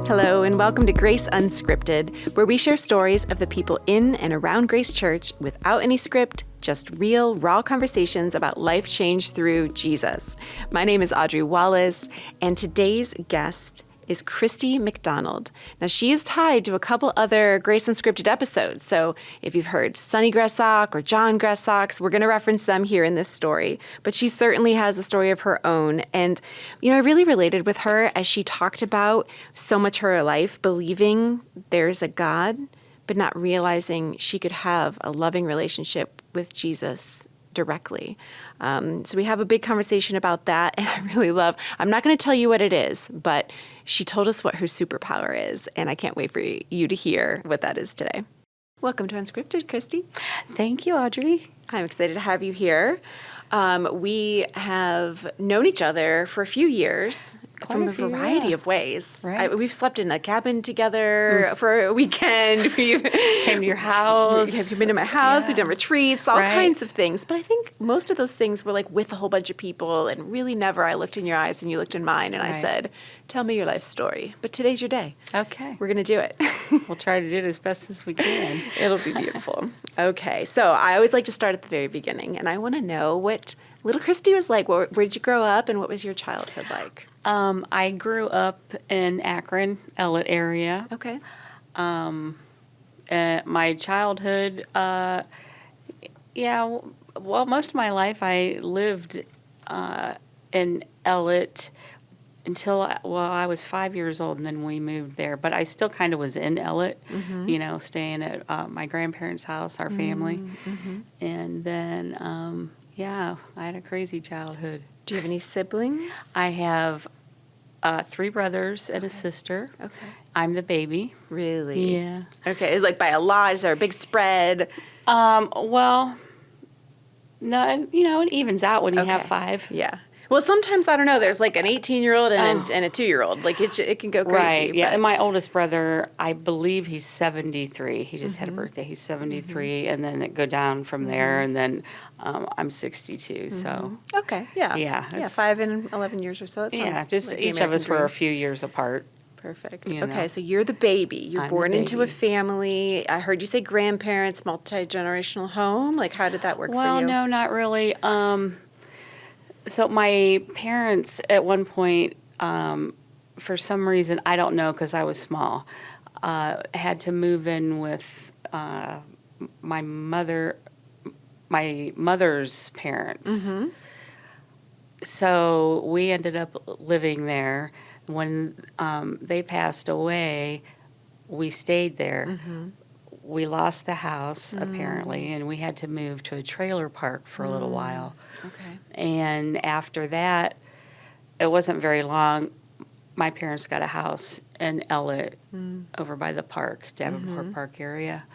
Hello, and welcome to Grace Unscripted, where we share stories of the people in and around Grace Church without any script, just real, raw conversations about life change through Jesus. My name is Audrey Wallace, and today's guest is Christy MacDonald. Now, she is tied to a couple other Grace Unscripted episodes, so if you've heard Sonny Gressack or John Gressack, we're going to reference them here in this story, but she certainly has a story of her own, and, I really related with her as she talked about so much of her life believing there's a God, but not realizing she could have a loving relationship with Jesus directly. So we have a big conversation about that, and I really love, I'm not going to tell you what it is, but she told us what her superpower is, and I can't wait for you to hear what that is today. Welcome to Unscripted, Christy. Thank you, Audrey. I'm excited to have you here. We have known each other for a few years from a variety of ways. Right. We've slept in a cabin together for a weekend. We've came to your house. You've been to my house. Yeah. We've done retreats, all kinds of things. But I think most of those things were like with a whole bunch of people, and really never I looked in your eyes and you looked in mine, and I said, tell me your life story. But today's your day. Okay. We're going to do it. We'll try to do it as best as we can. It'll be beautiful. Okay. So I always like to start at the very beginning, and I want to know what little Christy was like. Where did you grow up, and what was your childhood like? I grew up in Akron, Ellett area. Okay. My childhood, well, most of my life I lived in Ellett until, I was 5 years old, and then we moved there. But I still kind of was in Ellett, staying at my grandparents' house, our family. Mm-hmm. And then, I had a crazy childhood. Do you have any siblings? I have 3 brothers and a sister. Okay. I'm the baby. Really? Yeah. Okay. Like by a lot? Is there a big spread? Well, no, it evens out when you have 5. Yeah. Well, sometimes, I don't know, there's like an 18-year-old and a 2-year-old. Like, it can go crazy. Right, yeah. And my oldest brother, I believe he's 73. He just had a birthday. He's 73, and then it go down from there, and then I'm 62, so. Okay, yeah. Yeah. 5 and 11 years or so. That sounds just like each of us were a few years apart. Perfect. You know. Okay, so you're the baby. You're I'm born the into a baby. family. I heard you say grandparents, multi-generational home. Like, how did that work for you? Well, no, not really. So my parents at one point, for some reason, I don't know because I was small, had to move in with my mother's parents. Mm-hmm. So we ended up living there. When they passed away, we stayed there. Mm-hmm. We lost the house, apparently, and we had to move to a trailer park for a little while. Okay. And after that, it wasn't very long, my parents got a house in Ellett over by the park, Davenport Park area.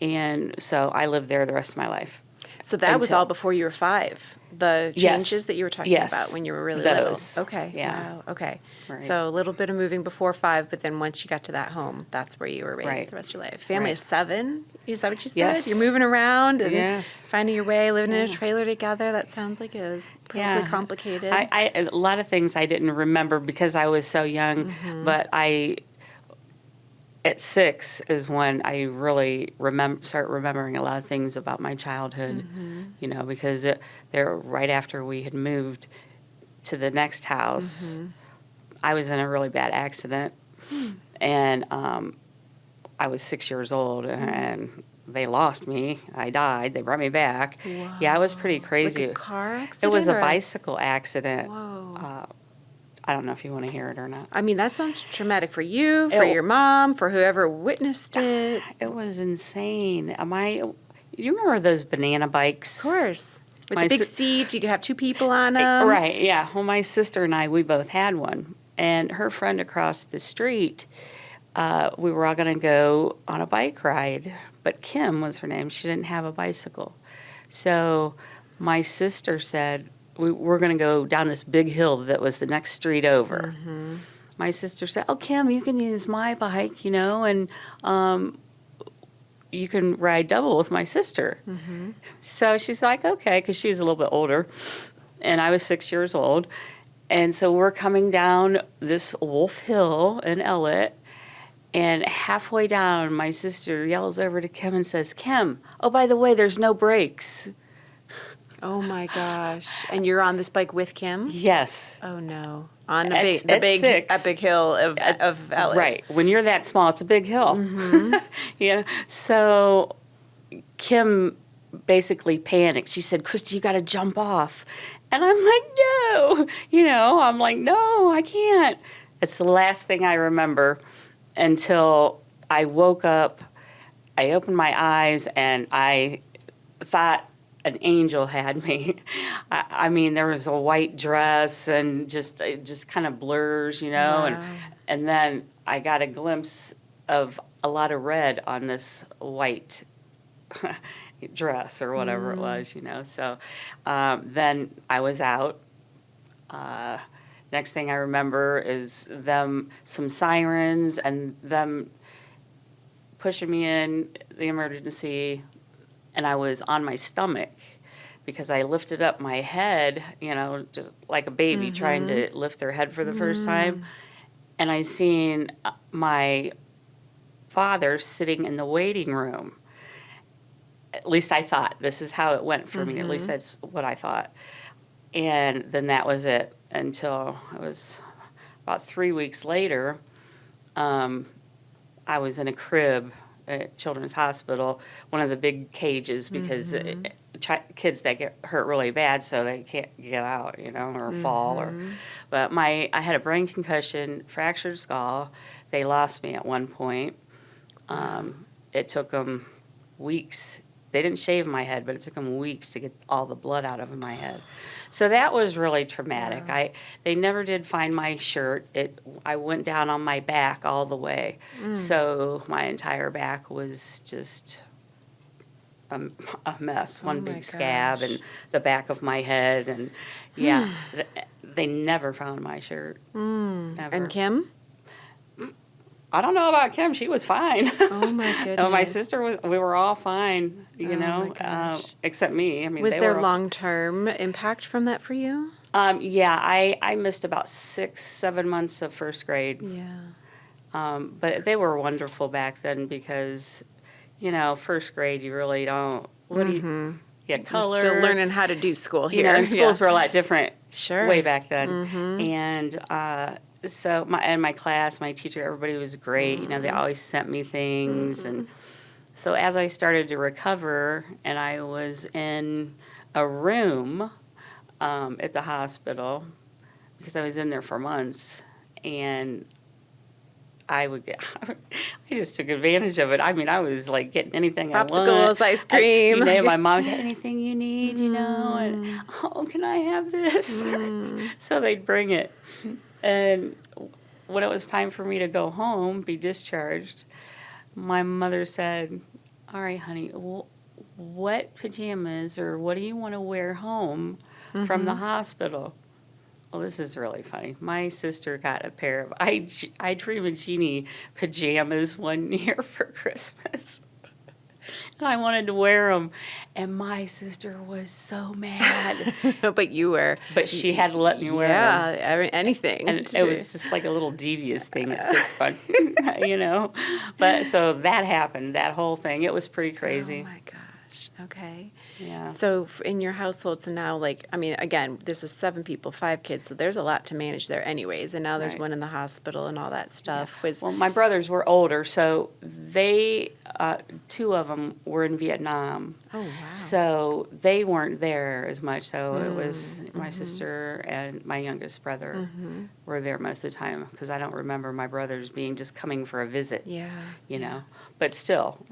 And so I lived there the rest of my life. So that was all before you were 5, the changes that you were talking about when you were really little. Okay. Yeah. Wow. Okay. Right. So a little bit of moving before 5, but then once you got to that home, that's where you were raised the rest of your life. Family of 7? Is that what you said? Yes. You're moving around and Yes. finding your way, living in a trailer together. That sounds like it was probably complicated. A lot of things I didn't remember because I was so young, but at 6 is when I really start remembering a lot of things about my childhood, because they're right after we had moved to the next house. I was in a really bad accident, and I was 6 years old, and they lost me. I died. They brought me back. Whoa. Yeah, it was pretty crazy. Like a car accident? It was a bicycle accident. Whoa. I don't know if you want to hear it or not. I mean, that sounds traumatic for you, for your mom, for whoever witnessed it. It was insane. You remember those banana bikes? Of course. With the big seat, you could have 2 people on them. Right, yeah. Well, my sister and I, we both had one. And her friend across the street, we were all going to go on a bike ride. But Kim was her name. She didn't have a bicycle. So my sister said, we're going to go down this big hill that was the next street over. My sister said, oh, Kim, you can use my bike, and you can ride double with my sister. So she's like, okay, because she was a little bit older, and I was 6 years old. And so we're coming down this Wolf Hill in Ellett, And halfway down, my sister yells over to Kim and says, "Kim, oh, by the way, there's no brakes." Oh my gosh. And you're on this bike with Kim? Yes. Oh no. On a At big 6. epic hill of Valid. Right. When you're that small, it's a big hill. Mm-hmm. Yeah. So Kim basically panicked. She said, "Christy, you got to jump off." And I'm like, "No." I'm like, "No, I can't." It's the last thing I remember until I woke up. I opened my eyes and I thought an angel had me. I mean, there was a white dress and it just kind of blurs, Wow. and then I got a glimpse of a lot of red on this white dress or whatever it was, So then I was out. Next thing I remember is some sirens and them pushing me in the emergency, and I was on my stomach because I lifted up my head, just like a baby trying to lift their head for the first time. And I seen my father sitting in the waiting room. At least I thought. This is how it went for me. At least that's what I thought. And then that was it until it was about 3 weeks later. I was in a crib at Children's Hospital, one of the big cages, because kids that get hurt really bad, so they can't get out, or fall. But I had a brain concussion, fractured skull. They lost me at one point. It took them weeks. They didn't shave my head, but it took them weeks to get all the blood out of my head. So that was really traumatic. Yeah. They never did find my shirt. I went down on my back all the way. So my entire back was just a mess, one big scab, and the back of my head. And they never found my shirt. Never. And Kim? I don't know about Kim. She was fine. Oh my goodness. My sister we were all fine, my gosh. Except me. I mean, Was there long-term impact from that for you? Yeah, I missed about 6-7 months of first grade. Yeah. But they were wonderful back then because, first grade you really don't. What do you get color? You're still learning how to do school here. And schools were a lot different. Sure. Way back then, and. So my class, my teacher, everybody was great. They always sent me things. And so as I started to recover and I was in a room at the hospital, because I was in there for months, and I just took advantage of it. I mean, I was like getting anything I want. Popsicles, ice cream. My mom had anything you need, and, can I have this? So they'd bring it. And when it was time for me to go home, be discharged, my mother said, "All right, honey, what pajamas or what do you want to wear home from the hospital?" Well, this is really funny. My sister got a pair of I Dream of Jeannie pajamas one year for Christmas. And I wanted to wear them, and my sister was so mad. But she had to let me wear them. Yeah, anything. And it was just like a little devious thing at 6 months, But so that happened, that whole thing. It was pretty crazy. Oh my gosh. Okay. Yeah. So in your household, so now, again, this is 7 people, 5 kids, so there's a lot to manage there anyways. And now there's one in the hospital and all that stuff. Yeah. Well, my brothers were older, so they, 2 of them were in Vietnam. Oh, wow. So they weren't there as much. So it was my sister and my youngest brother were there most of the time, because I don't remember my brothers just coming for a visit. Yeah. But still,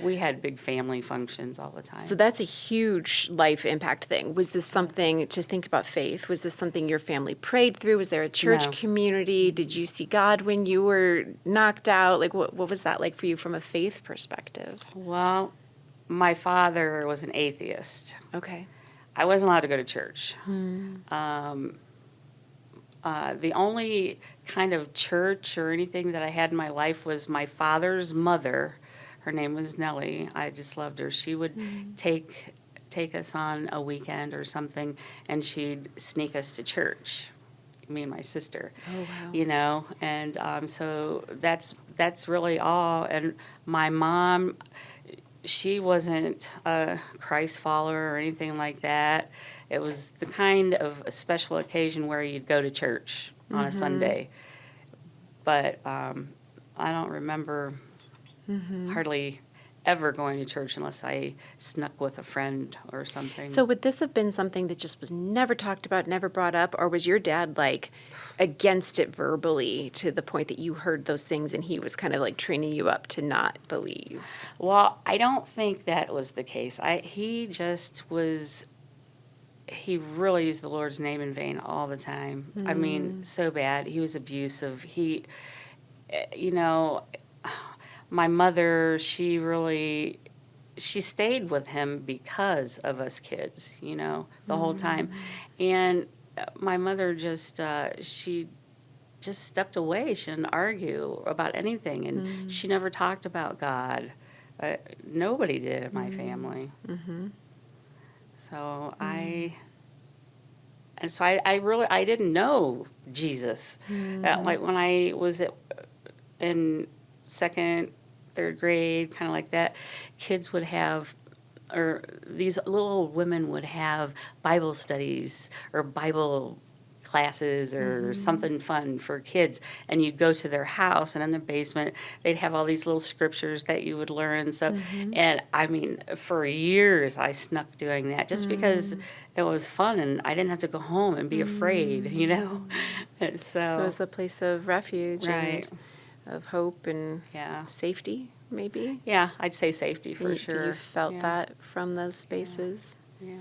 we had big family functions all the time. So that's a huge life impact thing. Was this something to think about faith? Was this something your family prayed through? Was there a church community? Did you see God when you were knocked out? What was that like for you from a faith perspective? Well, my father was an atheist. Okay. I wasn't allowed to go to church. The only kind of church or anything that I had in my life was my father's mother. Her name was Nellie. I just loved her. She would take us on a weekend or something, and she'd sneak us to church. me and my sister. Oh, wow. You know, and so that's really all. And my mom, she wasn't a Christ follower or anything like that. It was the kind of a special occasion where you'd go to church on a Sunday. But I don't remember hardly ever going to church unless I snuck with a friend or something. So would this have been something that just was never talked about, never brought up, or was your dad like against it verbally to the point that you heard those things and he was kind of like training you up to not believe? Well, I don't think that was the case. He just was. He really used the Lord's name in vain all the time. I mean, so bad. He was abusive. You know, my mother, she stayed with him because of us kids, you know, the whole time. And my mother she just stepped away. She didn't argue about anything. And she never talked about God. Nobody did in my family. So I didn't know Jesus. Like when I was in second, third grade, kind of like that, kids would have, or these little old women would have Bible studies or Bible classes or something fun for kids, and you'd go to their house, and in their basement they'd have all these little scriptures that you would learn. So and I mean, for years I snuck doing that just because it was fun and I didn't have to go home and be afraid, you know. And so it was a place of refuge right. and of hope and safety, maybe? Yeah, I'd say safety for sure. You felt that from those spaces? Yeah.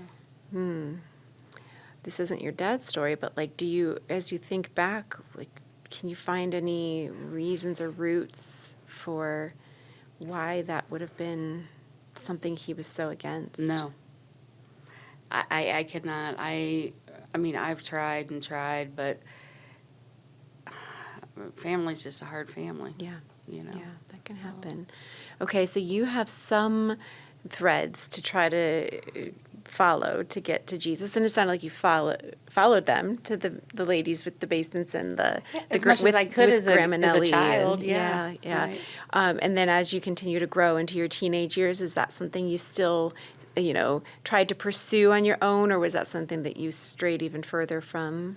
This isn't your dad's story, but like, do you, as you think back, like, can you find any reasons or roots for why that would have been something he was so against? No. I cannot. I mean, I've tried and tried, but family's just a hard family. Yeah. You know? Yeah, that can happen. Okay, so you have some threads to try to follow to get to Jesus, and it sounded like you followed them to the ladies with the basements and as much as I could as a child. And, Right. And then as you continue to grow into your teenage years, is that something you still, tried to pursue on your own, or was that something that you strayed even further from?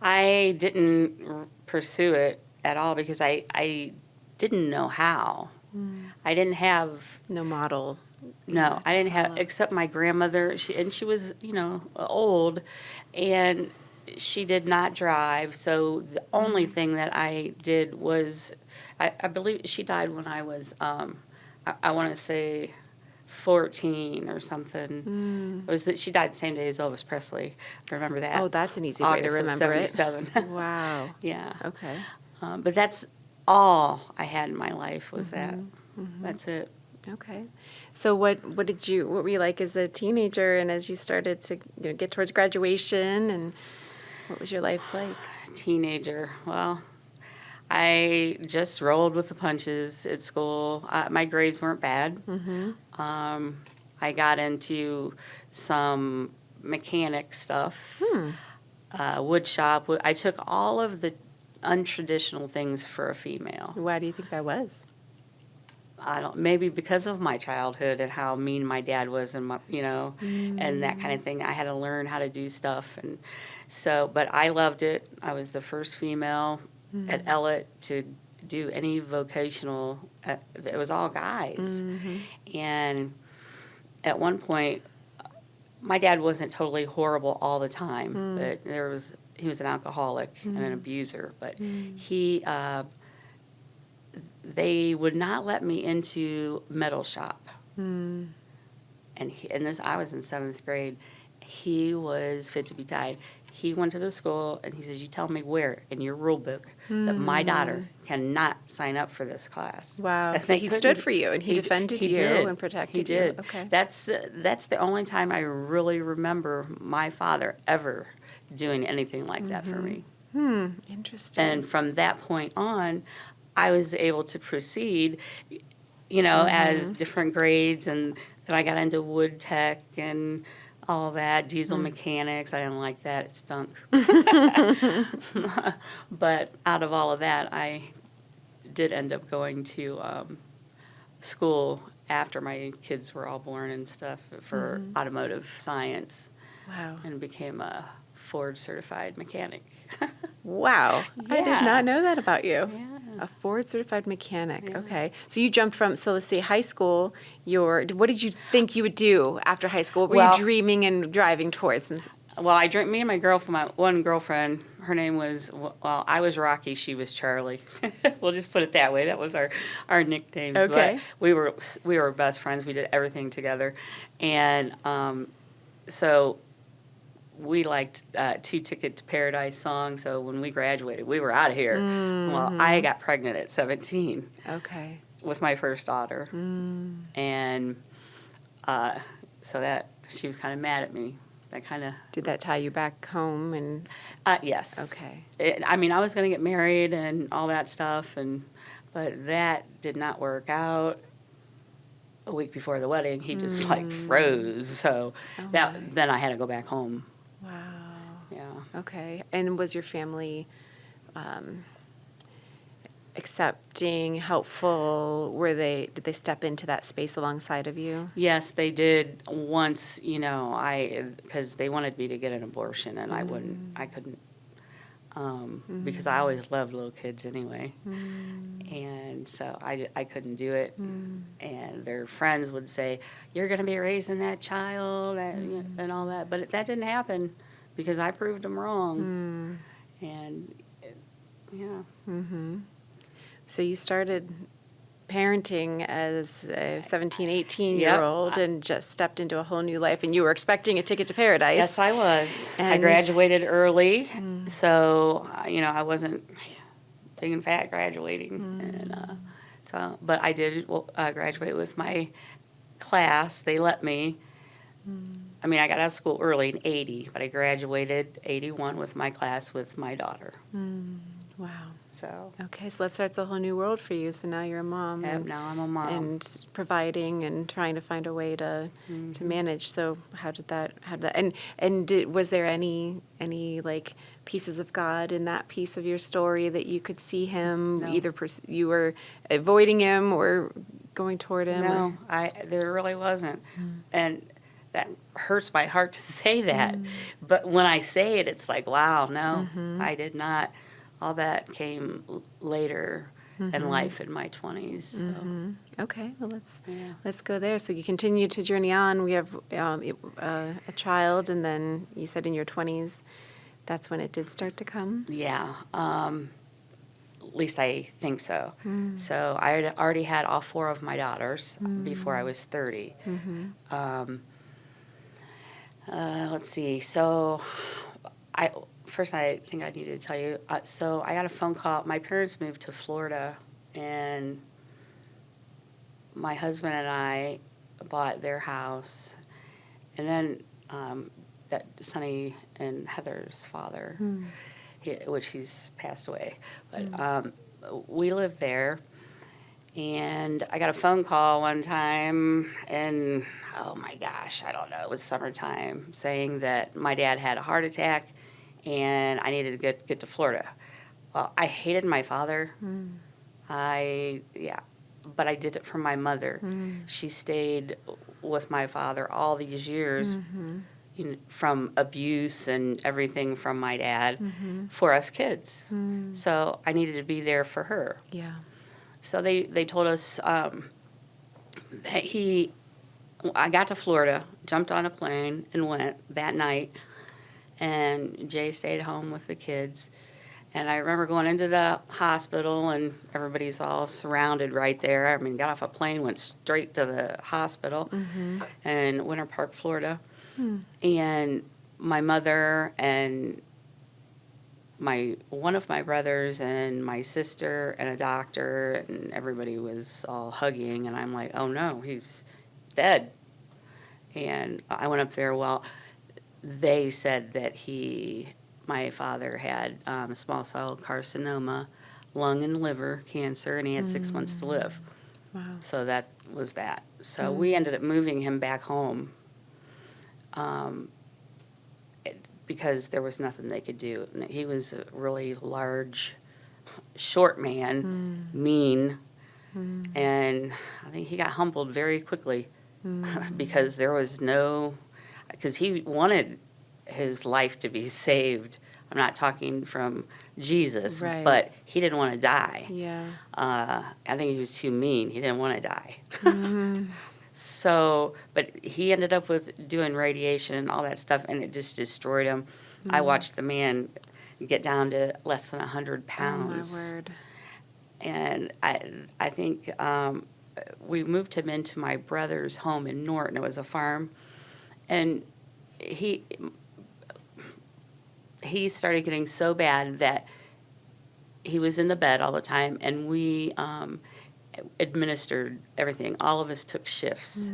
I didn't pursue it at all because I didn't know how. I didn't have no model. No, I didn't have, except my grandmother, she was, old, and she did not drive, so the only thing that I did was, I believe she died when I was, I want to say 14 or something. It was that she died the same day as Elvis Presley. I remember that. Oh, that's an easy way to remember it. 77. Wow. Yeah. Okay. But that's all I had in my life was that. That's it. Okay. So what were you like as a teenager and as you started to get towards graduation, and what was your life like? Teenager. Well, I just rolled with the punches at school. My grades weren't bad. I got into some mechanic stuff, wood shop. I took all of the untraditional things for a female. Why do you think that was? Maybe because of my childhood and how mean my dad was, and and that kind of thing. I had to learn how to do stuff, and so. But I loved it. I was the first female at Ellett to do any vocational. It was all guys, and at one point, my dad wasn't totally horrible all the time, but he was an alcoholic and an abuser, but he. They would not let me into metal shop. And I was in 7th grade. He was fit to be tied. He went to the school and he says, "You tell me where in your rule book that my daughter cannot sign up for this class." Wow. And so he stood for you and he defended you and protected you. He did. Okay. That's the only time I really remember my father ever doing anything like that for me. Interesting. And from that point on, I was able to proceed, as different grades, and then I got into wood tech and all that. Diesel mechanics, I didn't like that. It stunk. But out of all of that, I did end up going to school after my kids were all born and stuff for automotive science. Wow. And became a Ford certified mechanic. Wow. I did Yeah. not know that about you. Yeah. A Ford certified mechanic. Yeah. Okay. So you jumped from, so let's say high school, what did you think you would do after high school? What were you dreaming and driving towards? Well, me and my one girlfriend, her name was, well, I was Rocky, she was Charlie. We'll just put it that way. That was our nicknames. Okay. But we were best friends. We did everything together. And so we liked Two Ticket to Paradise song. So when we graduated, we were out of here. Well, I got pregnant at 17. Okay. With my first daughter. And so that, she was kind of mad at me. That kind of... Did that tie you back home? And yes. Okay. I mean, I was going to get married and all that stuff, but that did not work out. A week before the wedding, he just froze. So then I had to go back home. Wow. Yeah. Okay. And was your family accepting, helpful? Did they step into that space alongside of you? Yes, they did once, because they wanted me to get an abortion, and I couldn't, because I always loved little kids anyway. And so I couldn't do it. And their friends would say, "You're going to be raising that child," and all that. But that didn't happen because I proved them wrong. And, yeah. So you started parenting as a 17, 18-year-old and just stepped into a whole new life, and you were expecting a ticket to paradise. Yes, I was. I And- graduated early, so, I wasn't big and fat graduating. And but I did graduate with my class. They let me. I mean, I got out of school early in 80, but I graduated 81 with my class with my daughter. Wow. So, Okay, so that starts a whole new world for you. So now you're a mom. now I'm a mom. And providing and trying to find a way to manage. So how did that was there any like pieces of God in that piece of your story that you could see him No. either you were avoiding him or going toward him? No, there really wasn't. And that hurts my heart to say that. But when I say it, it's like, wow, no, I did not. All that came later in life in my 20s. So. Okay, well let's go there. So you continue to journey on. We have a child, and then you said in your 20s, that's when it did start to come. Yeah, at least I think so. So I had already had all 4 of my daughters before I was 30. Let's see. So First, I think I needed to tell you. So I got a phone call. My parents moved to Florida, and my husband and I bought their house. And then that Sonny and Heather's father, which he's passed away, but we lived there. And I got a phone call one time, and oh my gosh, I don't know, it was summertime, saying that my dad had a heart attack. And I needed to get to Florida. Well, I hated my father. But I did it for my mother. She stayed with my father all these years, from abuse and everything from my dad for us kids. So I needed to be there for her. Yeah. So they told us that I got to Florida, jumped on a plane, and went that night. And Jay stayed home with the kids. And I remember going into the hospital, and everybody's all surrounded right there. I mean, got off a plane, went straight to the hospital in Winter Park, Florida. And my mother and one of my brothers and my sister and a doctor, and everybody was all hugging. And I'm like, oh, no, he's dead. And I went up there, they said that my father had small cell carcinoma, lung and liver cancer, and he had 6 months to live. Wow. So that was that. So we ended up moving him back home because there was nothing they could do. And he was a really large, short man, mean, and I think he got humbled very quickly because there was because he wanted his life to be saved. I'm not talking from Jesus, Right. but he didn't want to die. Yeah. I think he was too mean. He didn't want to die. So, but he ended up with doing radiation and all that stuff, and it just destroyed him. I watched the man get down to less than 100 pounds. Oh, my word. And I think we moved him into my brother's home in Norton. It was a farm. And he started getting so bad that he was in the bed all the time, and we administered everything. All of us took shifts.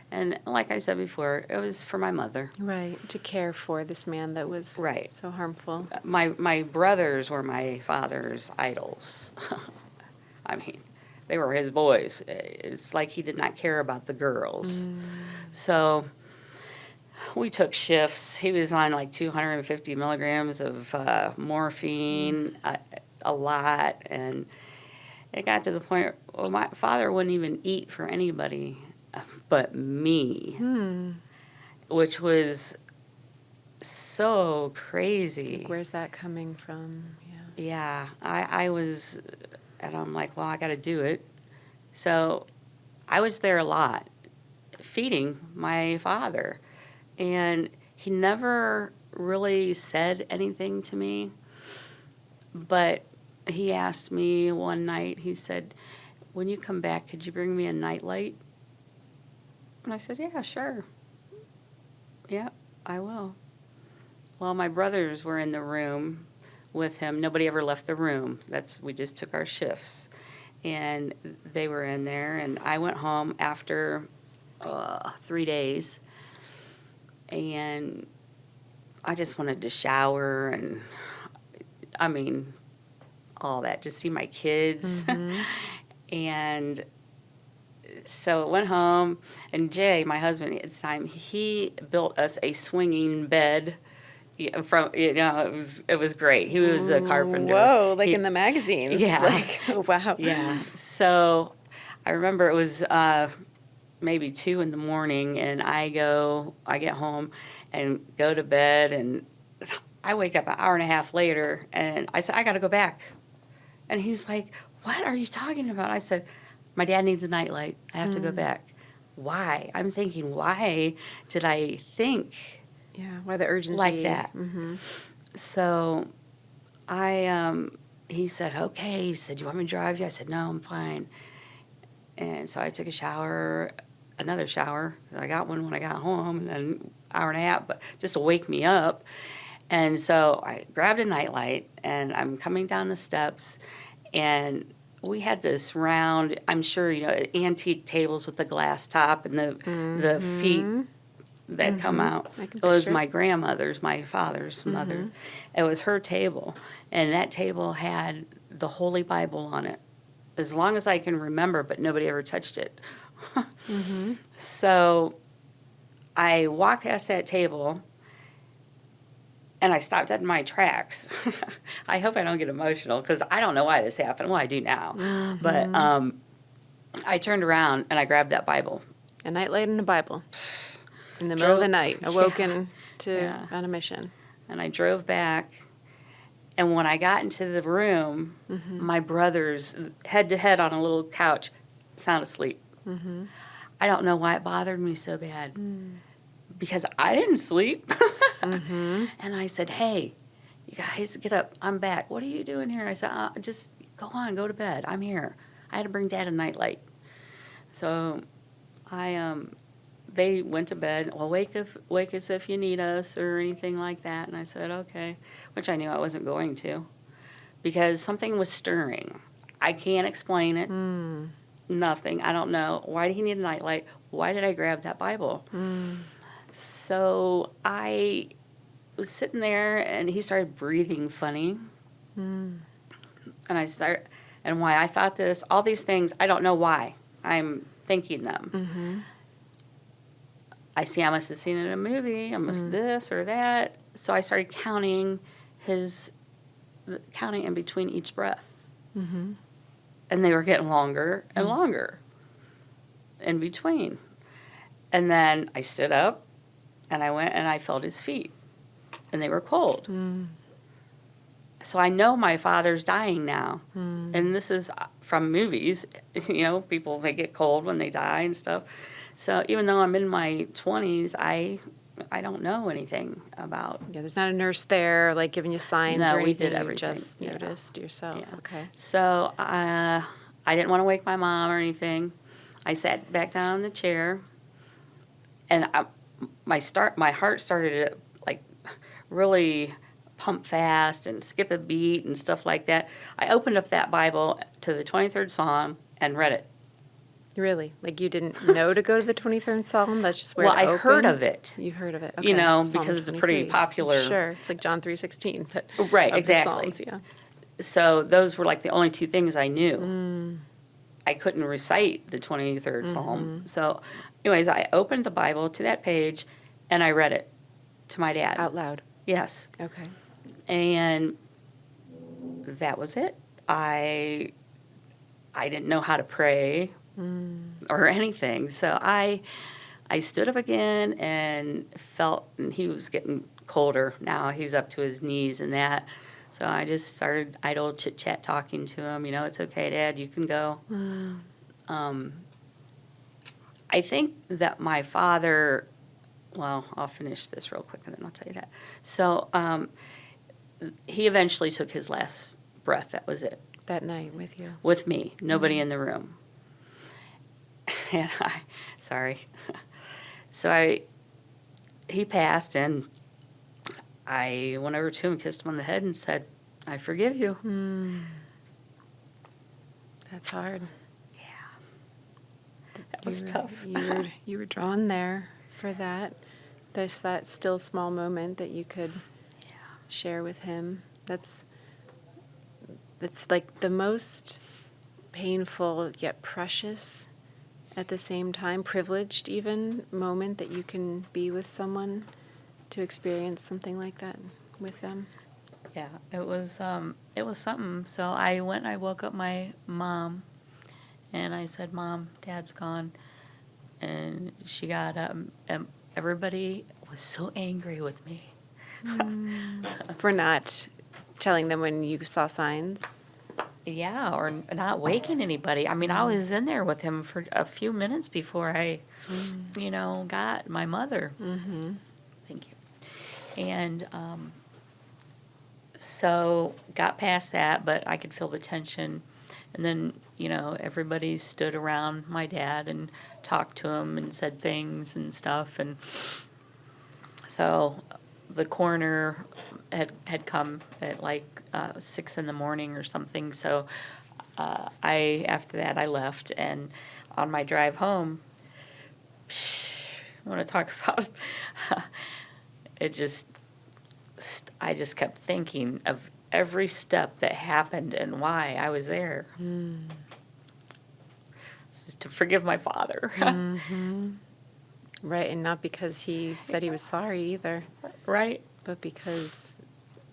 And like I said before, it was for my mother. Right, to care for this man that was Right. so harmful. My brothers were my father's idols. I mean, they were his boys. It's like he did not care about the girls. So we took shifts. He was on like 250 milligrams of morphine, a lot, and it got to the point where my father wouldn't even eat for anybody but me, which was so crazy. Like, where's that coming from? Yeah. Yeah, I was, and I'm like, well, I got to do it. So I was there a lot, feeding my father, and he never really said anything to me, but he asked me one night, he said, when you come back, could you bring me a nightlight? And I said, yeah, sure. Yeah, I will. Well, my brothers were in the room with him. Nobody ever left the room. We just took our shifts. And they were in there, and I went home after 3 days, and I just wanted to shower, and I mean, all that, just see my kids. And so I went home, and Jay, my husband at the time, he built us a swinging bed. It was great. He was a carpenter. Whoa, like in the magazines. Yeah. Like, oh, wow. Yeah. So I remember it was maybe 2 in the morning, and I get home and go to bed, and I wake up an hour and a half later, and I said, I got to go back. And he's like, what are you talking about? I said, my dad needs a nightlight. I have to go back. Why? I'm thinking, why did I think Yeah, why the urgency? like that? So he said, okay. He said, you want me to drive you? I said, no, I'm fine. And so I took another shower. I got one when I got home, and then an hour and a half, but just to wake me up. And so I grabbed a nightlight, and I'm coming down the steps, and we had this round, I'm sure, antique tables with the glass top and the feet that come out. It was my grandmother's, my father's mother. It was her table, and that table had the Holy Bible on it, as long as I can remember, but nobody ever touched it. So I walked past that table, and I stopped dead in my tracks. I hope I don't get emotional, because I don't know why this happened. Well, I do now. But I turned around, and I grabbed that Bible. A nightlight and a Bible. In the middle of the night, awoken on a mission. And I drove back, and when I got into the room, my brothers, head to head on a little couch, sound asleep. I don't know why it bothered me so bad, because I didn't sleep. And I said, hey, you guys, get up. I'm back. What are you doing here? I said, just go on, go to bed. I'm here. I had to bring Dad a nightlight. So they went to bed. Well, wake us if you need us or anything like that. And I said, okay, which I knew I wasn't going to, because something was stirring. I can't explain it. Nothing. I don't know. Why did he need a nightlight? Why did I grab that Bible? So I was sitting there, and he started breathing funny. And why I thought this, all these things, I don't know why I'm thinking them. I see I must have seen it in a movie. I must this or that. So I started counting in between each breath. Mm-hmm. And they were getting longer and longer in between. And then I stood up, and I went and I felt his feet, and they were cold. So I know my father's dying now. And this is from movies. You know, people, they get cold when they die and stuff. So even though I'm in my 20s, I don't know anything about. Yeah, there's not a nurse there, like, giving you signs No, or we anything. did everything. You just noticed yourself. Yeah. Okay. So I didn't want to wake my mom or anything. I sat back down in the chair, and my heart started to, like, really pump fast and skip a beat and stuff like that. I opened up that Bible to the 23rd Psalm and read it. Really? Like, you didn't know to go to the 23rd Psalm? That's just where Well, it I opened? heard of it. You heard of it. Okay. You know, Psalm because it's a 23. pretty popular. Sure. It's like John 3:16, but Right, of exactly. The Psalms, yeah. So those were like the only two things I knew. I couldn't recite the 23rd Psalm. So anyways, I opened the Bible to that page, and I read it to my dad. Out loud. Yes. Okay. And that was it. I didn't know how to pray or anything. So I stood up again and felt, and he was getting colder now. He's up to his knees and that. So I just started idle chit-chat talking to him. You know, it's okay, Dad, you can go. I think that my father, well, I'll finish this real quick and then I'll tell you that. So he eventually took his last breath. That was it. That night with you. With me. Nobody in the room. And So he passed, and I went over to him, kissed him on the head, and said, I forgive you. That's hard. Yeah. That was tough. You were drawn there for that. There's that still small moment that you could share with him. That's like the most painful yet precious at the same time, privileged even, moment that you can be with someone to experience something like that with them. Yeah, it was something. So I went and I woke up my mom, and I said, Mom, Dad's gone. And she got up, and everybody was so angry with me. For not telling them when you saw signs. Yeah, or not waking anybody. I mean, I was in there with him for a few minutes before I, got my mother. Thank you. And so got past that, but I could feel the tension. And then, everybody stood around my dad and talked to him and said things and stuff. And so the coroner had come at like 6 in the morning or something. So after that I left, and on my drive home, I want to talk about it. I just kept thinking of every step that happened and why I was there. Just to forgive my father. Right, and not because he said he was sorry either. Right. But because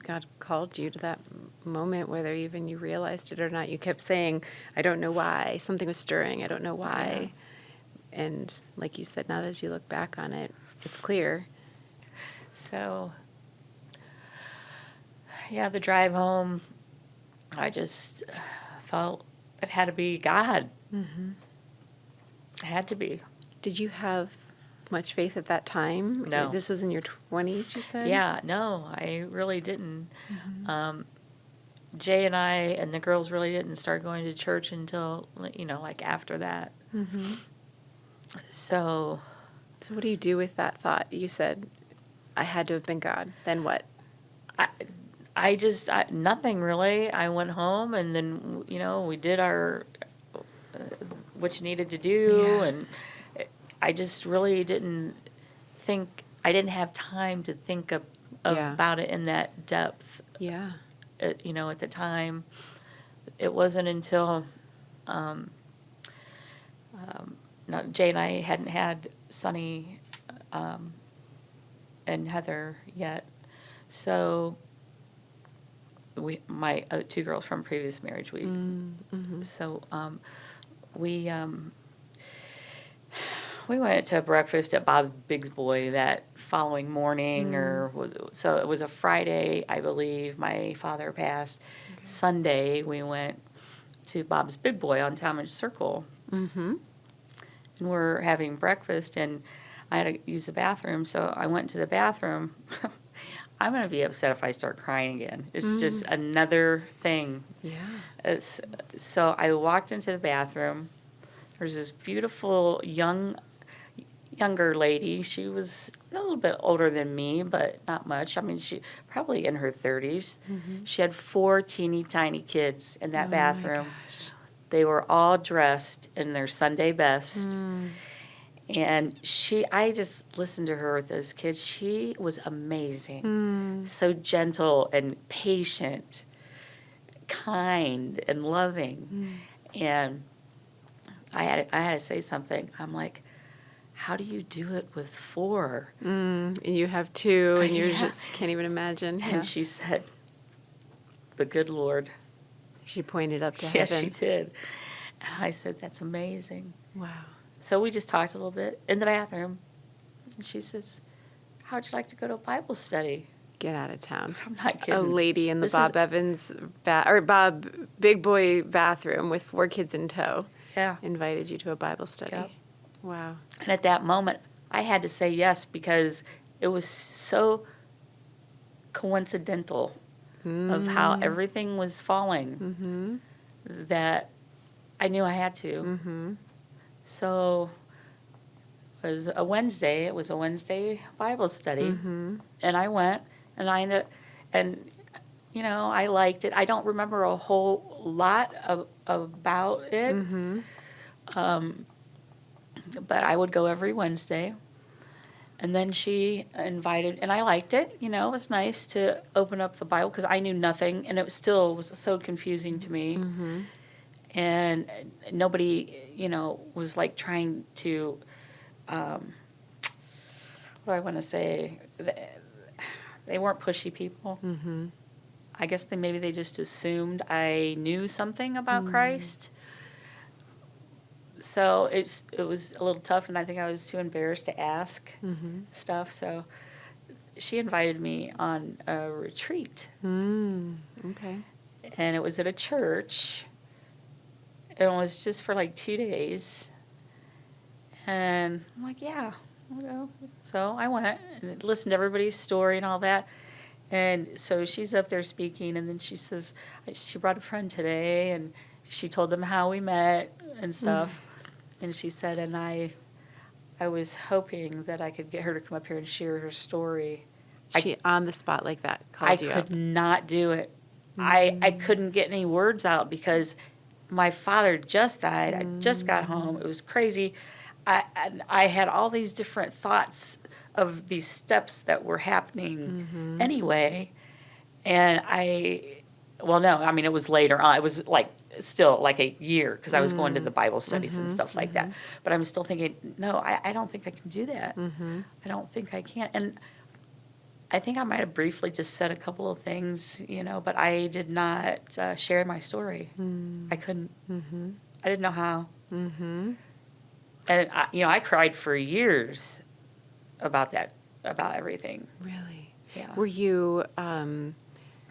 God called you to that moment, whether even you realized it or not. You kept saying, I don't know why. Something was stirring. I don't know why. Yeah. And like you said, now as you look back on it, it's clear. So, yeah, the drive home, I just felt it had to be God. It had to be. Did you have much faith at that time? No. This was in your 20s, you said? Yeah, no, I really didn't. Jay and I and the girls really didn't start going to church until, like after that. So what do you do with that thought? You said, I had to have been God. Then what? I nothing really. I went home, and then, we did our, what you needed to do, and I just really didn't think, I didn't have time to think about it in that depth. Yeah. At the time. It wasn't until Jay and I hadn't had Sonny and Heather yet. So my two girls from previous marriage, we went to breakfast at Bob's Big Boy that following morning, so it was a Friday, I believe. My father passed. Okay. Sunday, we went to Bob's Big Boy on Talmadge Circle. Mm-hmm. And we're having breakfast, and I had to use the bathroom, so I went to the bathroom. I'm going to be upset if I start crying again. It's just another thing. Yeah. So I walked into the bathroom. There's this beautiful younger lady. She was a little bit older than me, but not much. I mean, she probably in her 30s. Mm-hmm. She had 4 teeny tiny kids in that bathroom. My gosh. They were all dressed in their Sunday best. And I just listened to her with those kids. She was amazing. So gentle and patient, kind and loving. And I had to say something. I'm like, how do you do it with 4? And you have 2, and you just can't even imagine. And she said, the good Lord. She pointed up to heaven. Yes, she did. And I said, that's amazing. Wow. So we just talked a little bit in the bathroom. And she says, how'd you like to go to a Bible study? Get out of town. I'm not kidding. A lady in the Bob Evans or Bob Big Boy bathroom with 4 kids in tow. Yeah. Invited you to a Bible study. Yep. Wow. And at that moment, I had to say yes because it was so coincidental of how everything was falling that I knew I had to. So it was a Wednesday. It was a Wednesday Bible study. And I went, and I ended, and, you know, I liked it. I don't remember a whole lot about it. But I would go every Wednesday. And then she invited, and I liked it. You know, it was nice to open up the Bible because I knew nothing, and it still was so confusing to me. And nobody, you know, was like trying to, what do I want to say? They weren't pushy people. I guess maybe they just assumed I knew something about Christ. So it was a little tough, and I think I was too embarrassed to ask stuff. So she invited me on a retreat. Okay. And it was at a church. It was just for like 2 days. And I'm like, yeah, I'll go. So I went and listened to everybody's story and all that. And so she's up there speaking, and then she says, she brought a friend today, and she told them how we met and stuff. And she said, and I was hoping that I could get her to come up here and share her story. She on the spot like that called you up. I could not do it. I couldn't get any words out because my father just died. I just got home. It was crazy. I had all these different thoughts of these steps that were happening anyway. And it was later on. It was like still like a year because I was going to the Bible studies and stuff like that. But I'm still thinking, no, I don't think I can do that. I don't think I can. And I think I might have briefly just said a couple of things, you know, but I did not share my story. I couldn't. I didn't know how. And, I cried for years about that, about everything. Really? Yeah. Were you...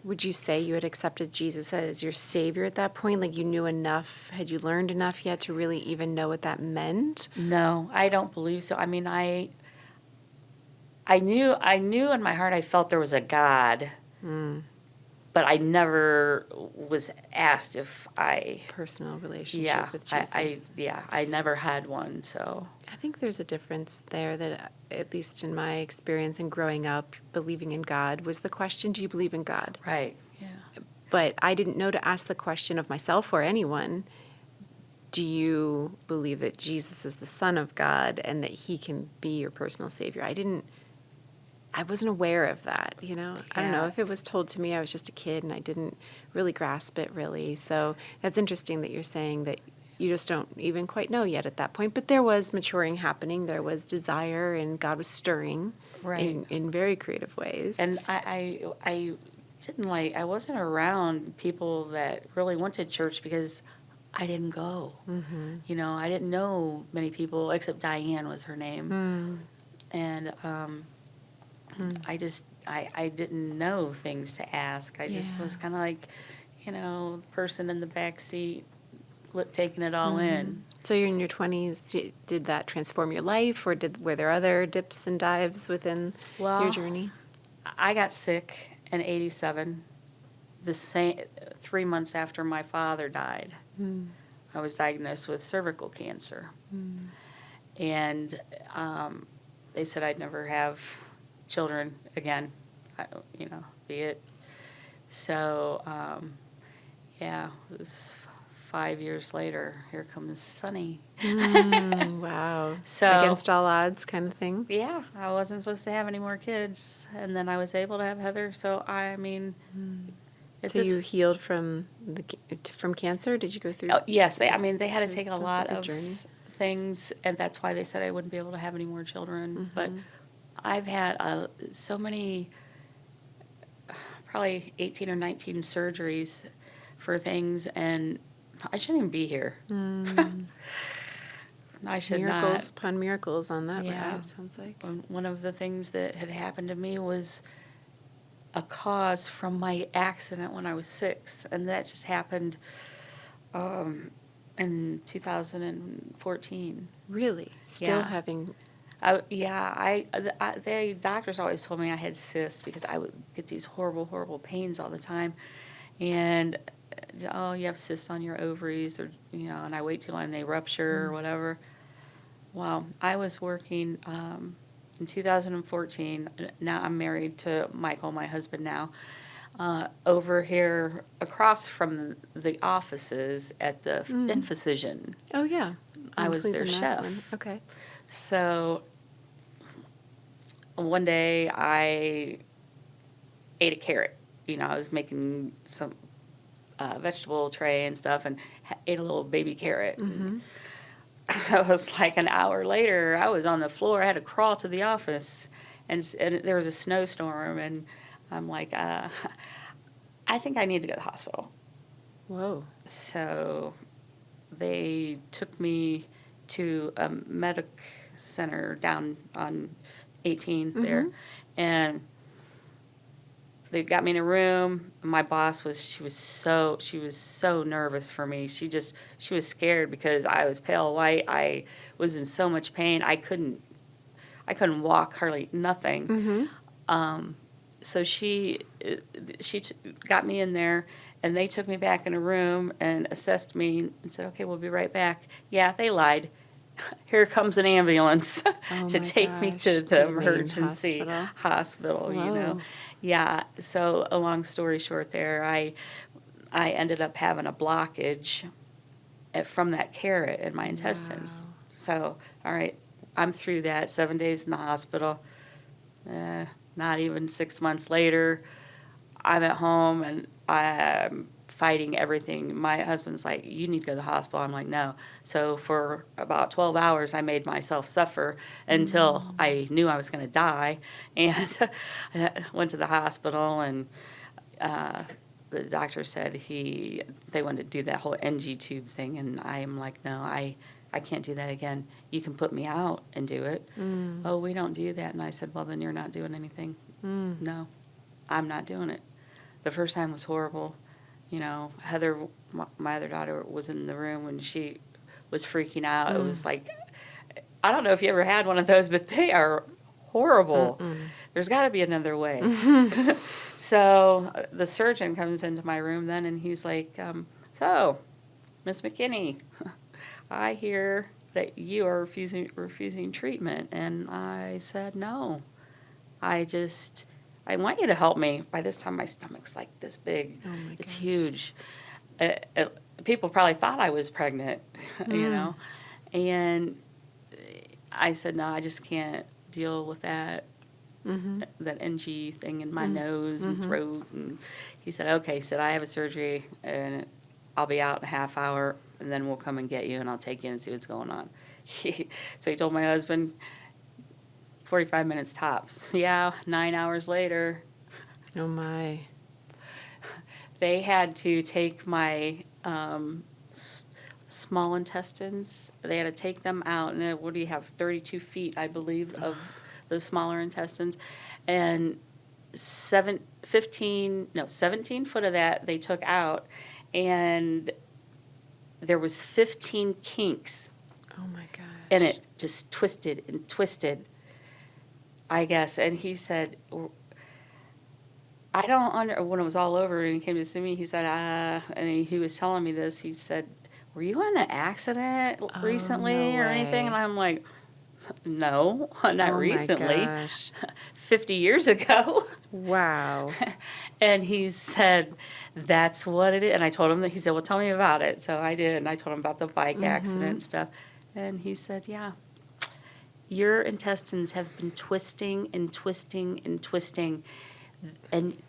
would you say you had accepted Jesus as your Savior at that point? Like you knew enough? Had you learned enough yet to really even know what that meant? No, I don't believe so. I mean, I knew in my heart I felt there was a God, but I never was asked if I... Personal relationship with Jesus. I never had one, so... I think there's a difference there that, at least in my experience in growing up, believing in God was the question, do you believe in God? Right, yeah. But I didn't know to ask the question of myself or anyone, do you believe that Jesus is the Son of God and that he can be your personal Savior? I wasn't aware of that, you know? Yeah. I don't know. If it was told to me, I was just a kid and I didn't really grasp it really. So that's interesting that you're saying that you just don't even quite know yet at that point. But there was maturing happening. There was desire, and God was stirring in very creative ways. And I didn't I wasn't around people that really went to church because I didn't go. You know, I didn't know many people except Diane was her name. And I didn't know things to ask. I just was kind of like, you know, the person in the back seat taking it all in. So you're in your 20s. Did that transform your life, or were there other dips and dives within your journey? I got sick in '87, the same 3 months after my father died. I was diagnosed with cervical cancer, and they said I'd never have children again. You know, be it. So, yeah, it was 5 years later. Here comes Sonny. Wow. So against all odds, kind of thing. Yeah, I wasn't supposed to have any more kids, and then I was able to have Heather. So I mean, So you healed from cancer? Did you go through? Oh, yes, they had to take a sounds lot like a of journey. things, and that's why they said I wouldn't be able to have any more children. But I've had so many, probably 18 or 19 surgeries for things, and I shouldn't even be here. I should Miracles not. upon miracles on that Yeah. ride, sounds like. One of the things that had happened to me was a cause from my accident when I was 6, and that just happened in 2014. Really? Still Yeah. having... The doctors always told me I had cysts because I would get these horrible, horrible pains all the time, and oh, you have cysts on your ovaries, or you know, and I wait too long and they rupture or whatever. Well, I was working in 2014. Now I'm married to Michael, my husband now. Over here, across from the offices at the Infusion. Oh, yeah. I was their Cleveland, chef. Massillon. Okay. So one day I ate a carrot. You know, I was making some vegetable tray and stuff, and ate a little baby carrot. It was like an hour later, I was on the floor. I had to crawl to the office, and there was a snowstorm, and I'm like, I think I need to go to the hospital. Whoa. So they took me to a medic center down on 18 there, and they got me in a room. My boss she was so nervous for me. She was scared because I was pale white. I was in so much pain. I couldn't walk, hardly nothing. So she got me in there, and they took me back in a room and assessed me and said, "Okay, we'll be right back." Yeah, they lied. Here comes an ambulance to take me to the emergency hospital, you know. Yeah, so a long story short there, I ended up having a blockage from that carrot in my intestines. So, all right, I'm through that, 7 days in the hospital. Not even 6 months later, I'm at home, and I'm fighting everything. My husband's like, "You need to go to the hospital." I'm like, "No." So for about 12 hours, I made myself suffer until I knew I was going to die, and I went to the hospital, and the doctor said they wanted to do that whole NG tube thing, and I'm like, "No, I can't do that again. You can put me out and do it." "Oh, we don't do that." And I said, "Well, then you're not doing anything." "No, I'm not doing it." The first time was horrible. You know, Heather, my other daughter, was in the room when she was freaking out. It was like, I don't know if you ever had one of those, but they are horrible. There's got to be another way. So the surgeon comes into my room then, and he's like, "So, Miss McKinney, I hear that you are refusing treatment." And I said, "No, I want you to help me." By this time, my stomach's like this big. Oh my It's gosh. huge. People probably thought I was pregnant, you know. And I said, "No, I just can't deal with that NG thing in my nose and throat." And he said, "Okay." He said, "I have a surgery, and I'll be out in a half hour, and then we'll come and get you, and I'll take you and see what's going on. So he told my husband, 45 minutes tops. Yeah, 9 hours later. Oh, my. They had to take my small intestines. They had to take them out, and what do you have, 32 feet, I believe, of the smaller intestines. And 17 foot of that they took out, and there was 15 kinks. Oh, my gosh. And it just twisted and twisted, I guess. And he said, I don't when it was all over and he came to see me, he said, and he was telling me this, he said, were you in an accident recently no or anything? And I'm like, no, not recently. My gosh. 50 years ago. Wow. And he said, that's what it is. And I told him that. He said, well, tell me about it. So I did. And I told him about the bike accident and stuff. And he said, yeah, your intestines have been twisting and twisting and twisting. And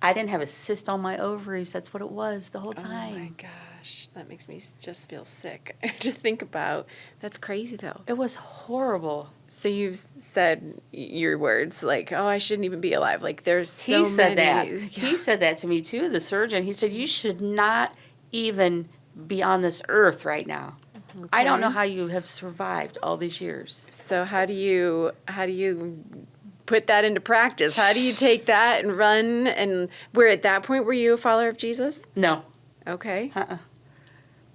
I didn't have a cyst on my ovaries. That's what it was the whole time. Oh, my gosh. That makes me just feel sick to think about. That's crazy, though. It was horrible. So you've said your words like, oh, I shouldn't even be alive. Like, there's so He said many. that. Yeah. He said that to me, too, the surgeon. He said, you should not even be on this earth right now. Okay. I don't know how you have survived all these years. So how do you put that into practice? How do you take that and run? And at that point, were you a follower of Jesus? No. Okay.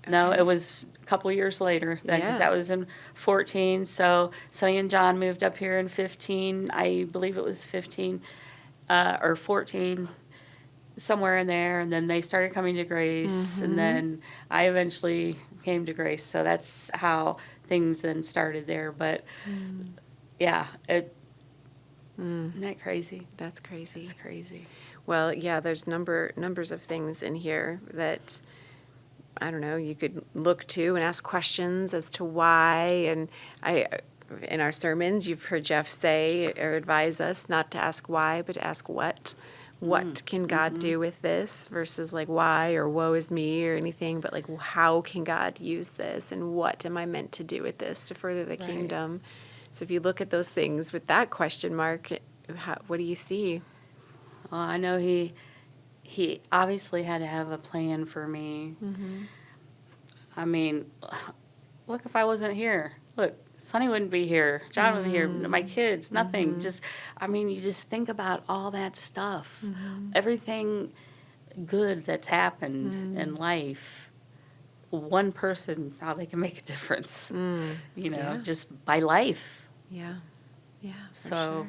No, Okay. it was a couple years later. Because that was in 14. So Sonny and John moved up here in 15. I believe it was 15 or 14, somewhere in there. And then they started coming to Grace. And then I eventually came to Grace. So that's how things then started there. But yeah, isn't that crazy? That's crazy. It's crazy. Well, yeah, there's numbers of things in here that, I don't know, you could look to and ask questions as to why. And in our sermons, you've heard Jeff say or advise us not to ask why, but to ask what. What can God do with this versus like why or woe is me or anything, but like how can God use this and what am I meant to do with this to further the kingdom? So if you look at those things with that question mark, what do you see? Well, I know he obviously had to have a plan for me. I mean, look, if I wasn't here, look, Sonny wouldn't be here, John wouldn't be here, my kids, nothing. Just, I mean, you just think about all that stuff, everything good that's happened in life. One person, how they can make a difference, you know, just by life. Yeah. Yeah. So,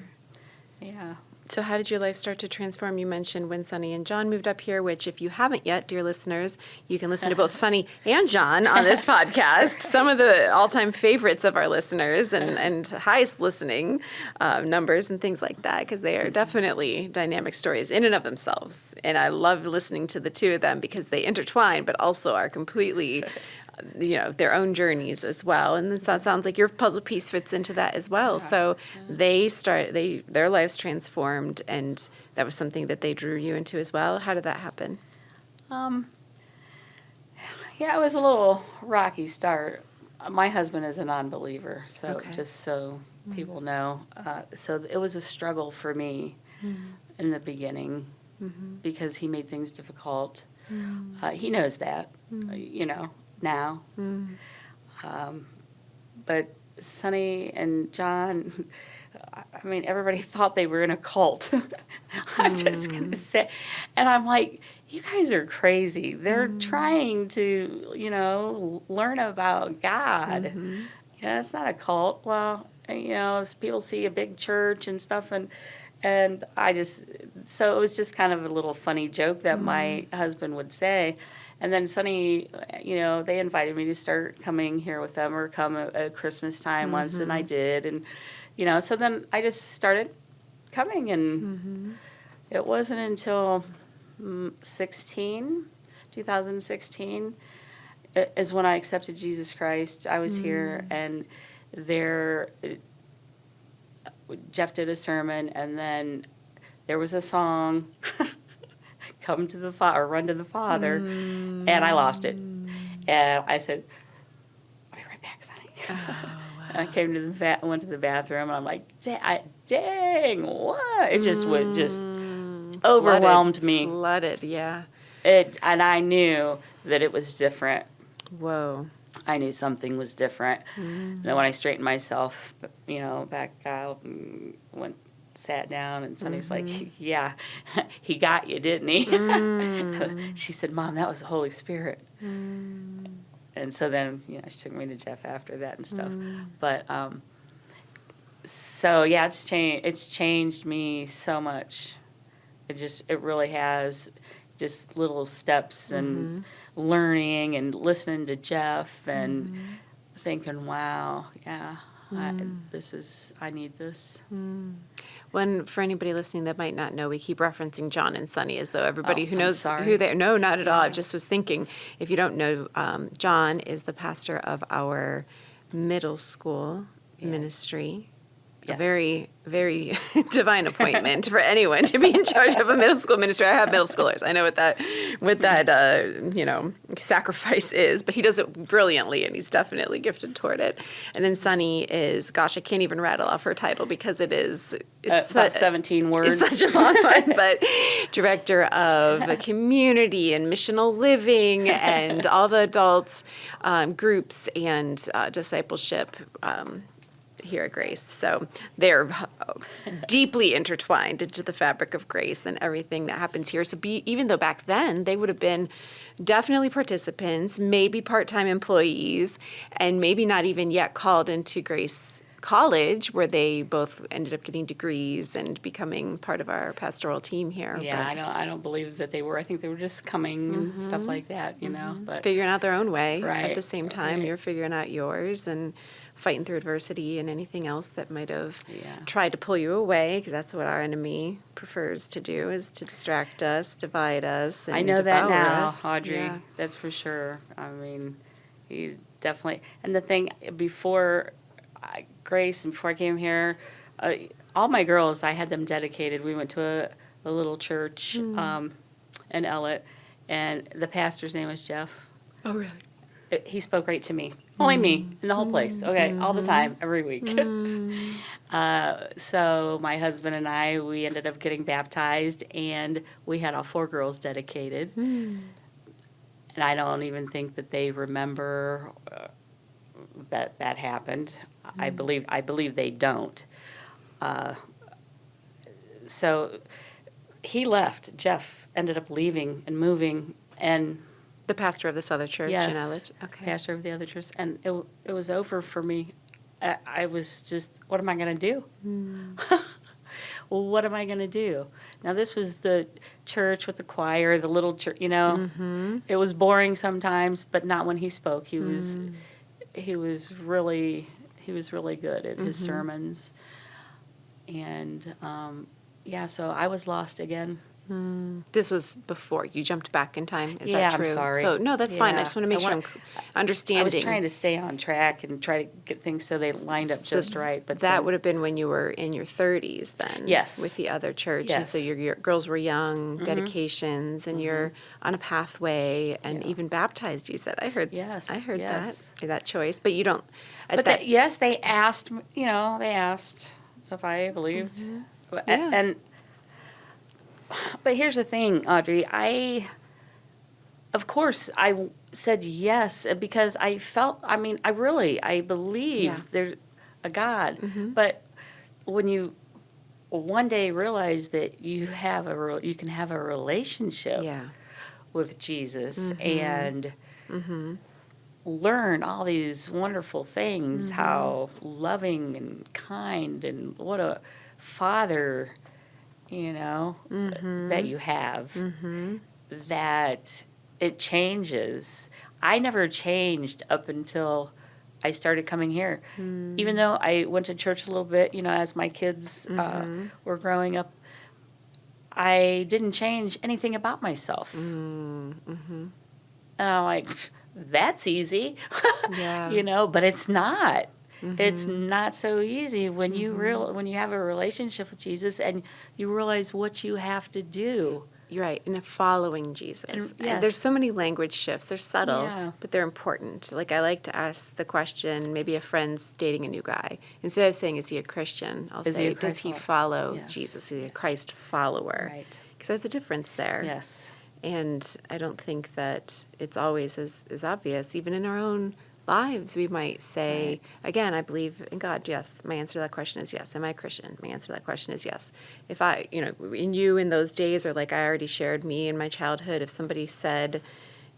yeah. So how did your life start to transform? You mentioned when Sonny and John moved up here, which if you haven't yet, dear listeners, you can listen to both Sonny and John on this podcast. Some of the all-time favorites of our listeners and highest listening numbers and things like that, because they are definitely dynamic stories in and of themselves. And I love listening to the two of them because they intertwine, but also are completely their own journeys as well. And it sounds like your puzzle piece fits into that as well. So their lives transformed, and that was something that they drew you into as well. How did that happen? Yeah, it was a little rocky start. My husband is a non-believer, so just so people know. So it was a struggle for me in the beginning because he made things difficult. He knows that, now. But Sonny and John, I mean, everybody thought they were in a cult. I'm just going to say. And I'm like, you guys are crazy. They're trying to, learn about God. It's not a cult. Well, people see a big church and stuff, and so it was just kind of a little funny joke that my husband would say. And then Sonny, they invited me to start coming here with them or come at Christmas time once, and I did. And, so then I just started coming, and it wasn't until 2016 is when I accepted Jesus Christ. I was here, and Jeff did a sermon, and then there was a song come to the Father, or run to the Father, and I lost it. And I said, I'll be right back, Sonny. Oh, And I came to went to the bathroom, and I'm like, dang, what? It just overwhelmed me. Flooded, yeah. And I knew that it was different. Whoa. I knew something was different. And then when I straightened myself, back out and sat down, and Sonny's like, yeah, he got you, didn't he? She said, Mom, that was the Holy Spirit. And so then, she took me to Jeff after that and stuff. But, so yeah, it's changed me so much. It really has, just little steps and learning and listening to Jeff and thinking, wow, yeah, I need this. For anybody listening that might not know, we keep referencing John and Sonny as though everybody who knows sorry. who they. No, not at all. I just was thinking, if you don't know, John is the pastor of our middle school ministry. Yes. A very, very divine appointment for anyone to be in charge of a middle school ministry. I have middle schoolers. I know what that sacrifice is, but he does it brilliantly, and he's definitely gifted toward it. And then Sunny is, gosh, I can't even rattle off her title because it is about 17 words. It's such a long one, but director of community and missional living and all the adult groups and discipleship here at Grace. So they're deeply intertwined into the fabric of Grace and everything that happens here. So even though back then they would have been definitely participants, maybe part-time employees, and maybe not even yet called into Grace College, where they both ended up getting degrees and becoming part of our pastoral team here. Yeah, I don't believe that they were. I think they were just coming and stuff like that, but figuring out their own way right, at the same time. Right. You're figuring out yours and fighting through adversity and anything else that might have tried to pull you away, because that's what our enemy prefers to do, is to distract us, divide us, and I know devour that now, us. Audrey. Yeah. That's for sure. I mean, he's definitely. And the thing, before Grace and before I came here, all my girls, I had them dedicated. We went to a little church in Ellett, and the pastor's name was Jeff. Oh, really? He spoke right to me. Only me in the whole place. Okay, all the time, every week. So my husband and I, we ended up getting baptized, and we had all 4 girls dedicated. And I don't even think that they remember that happened. I believe they don't. So he left. Jeff ended up leaving and moving, and The pastor of this other church in Ellett? Okay. Pastor of the other church. And it was over for me. I was just, what am I going to do? Well, what am I going to do? Now, this was the church with the choir, the little church, It was boring sometimes, but not when he spoke. He was really good at his sermons. And, so I was lost again. This was before you jumped back in time. Is that true? I'm sorry. So no, that's fine. I just want to make sure I'm understanding. I was trying to stay on track and try to get things so they lined up just right. But that would have been when you were in your 30s then. Yes. With the other church. Yes. And so your girls were young, dedications, and you're on a pathway and even baptized, you said. I heard that choice. But you don't. Yes, they asked, they asked if I believed. But here's the thing, Audrey. Of course, I said yes because I felt, I believe there's a God. But when you one day realize that you can have a relationship with Jesus and learn all these wonderful things, how loving and kind and what a father that you have, that it changes. I never changed up until I started coming here. Even though I went to church a little bit, as my kids were growing up, I didn't change anything about myself. And I'm like, that's easy, but it's not. It's not so easy when you have a relationship with Jesus and you realize what you have to do. You're right, and following Jesus. And, And there's so many language shifts. They're subtle, Yeah. but they're important. Like, I like to ask the question, maybe a friend's dating a new guy. Instead of saying, is he a Christian? I'll Is he say, a does Christ he follower? follow Yes. Jesus? Is he a Christ follower? Right. Because there's a difference there. Yes. And I don't think that it's always as obvious. Even in our own lives, we might say, Right. again, I believe in God. Yes. My answer to that question is yes. Am I a Christian? My answer to that question is yes. If I, in those days, or like I already shared me in my childhood, if somebody said,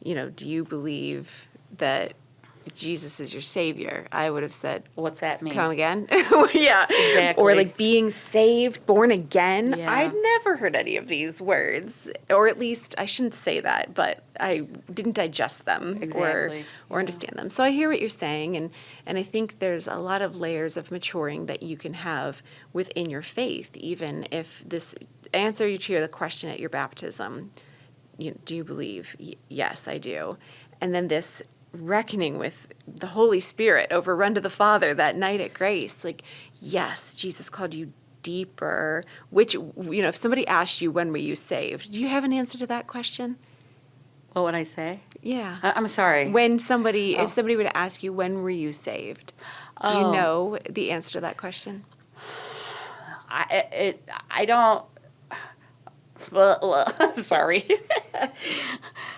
do you believe that Jesus is your savior? I would have said, What's that mean? come again? Yeah. Exactly. Or like being saved, born again. Yeah. I'd never heard any of these words. Or at least I shouldn't say that, but I didn't digest them Exactly. or understand them. So I hear what you're saying, and I think there's a lot of layers of maturing that you can have within your faith, even if this answer to the question at your baptism, do you believe? Yes, I do. And then this reckoning with the Holy Spirit over Run to the Father that night at Grace, like, yes, Jesus called you deeper, which, if somebody asked you, when were you saved? Do you have an answer to that question? What would I say? Yeah. I'm sorry. If somebody would ask you, when were you saved? Do you know the answer to that question? I don't. Well, sorry.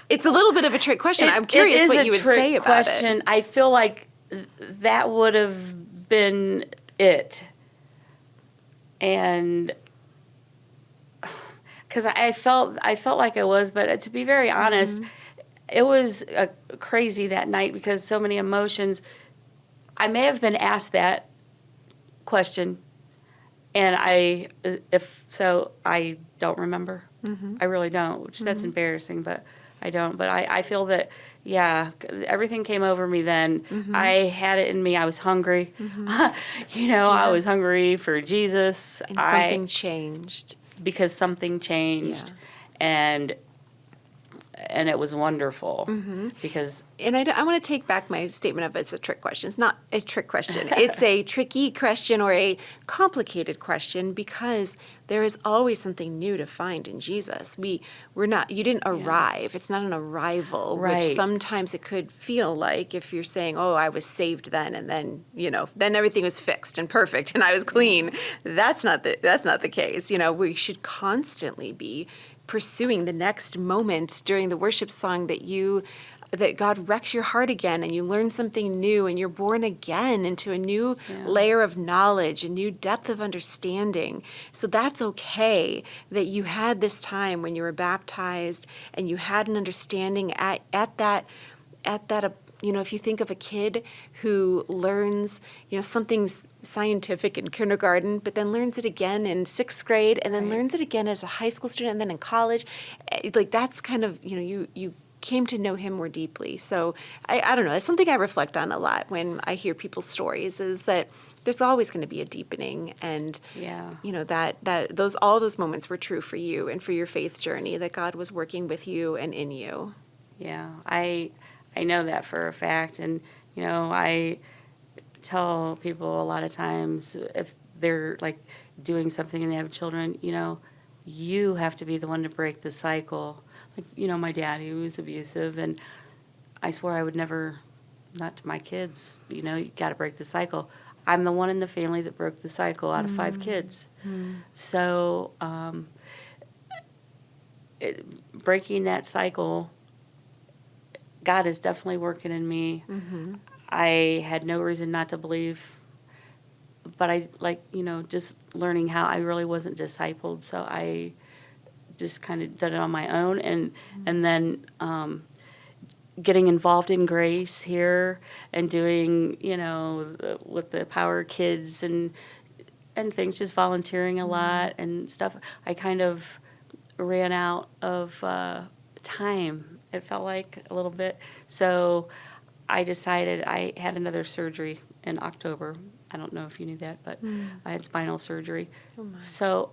It's a little bit of a trick question. I'm curious what you would say about question. it. I feel like that would have been it. And because I felt like I was, but to be very honest, it was crazy that night because so many emotions. I may have been asked that question, and I don't remember. I really don't, which that's embarrassing, but I don't. But I feel that, yeah, everything came over me then. I had it in me. I was hungry. I was hungry for Jesus. And something changed. Because something changed. Yeah. And it was wonderful because... And I want to take back my statement of it's a trick question. It's not a trick question. It's a tricky question or a complicated question because there is always something new to find in Jesus. You didn't arrive. It's not an arrival, Right. which sometimes it could feel like if you're saying, oh, I was saved then and then, then everything was fixed and perfect and I was clean. That's not the case. We should constantly be pursuing the next moment during the worship song that God wrecks your heart again and you learn something new and you're born again into a new layer of knowledge, a new depth of understanding. So that's okay that you had this time when you were baptized and you had an understanding at that if you think of a kid who learns, something scientific in kindergarten, but then learns it again in 6th grade and then learns it again as a high school student and then in college, like that's kind of, you came to know him more deeply. So I don't know. It's something I reflect on a lot when I hear people's stories is that there's always going to be a deepening and, all those moments were true for you and for your faith journey, that God was working with you and in you. Yeah, I know that for a fact. And, I tell people a lot of times if they're like doing something and they have children, you have to be the one to break the cycle. Like, my dad, he was abusive, and I swore I would never, not to my kids, you got to break the cycle. I'm the one in the family that broke the cycle out of 5 kids. So breaking that cycle, God is definitely working in me. I had no reason not to believe, but I just learning how I really wasn't discipled. So I just kind of did it on my own, and then getting involved in Grace here and doing with the Power Kids and things, just volunteering a lot and stuff. I kind of ran out of time. It felt like a little bit, so I decided I had another surgery in October. I don't know if you knew that, but I had spinal surgery. Oh my. So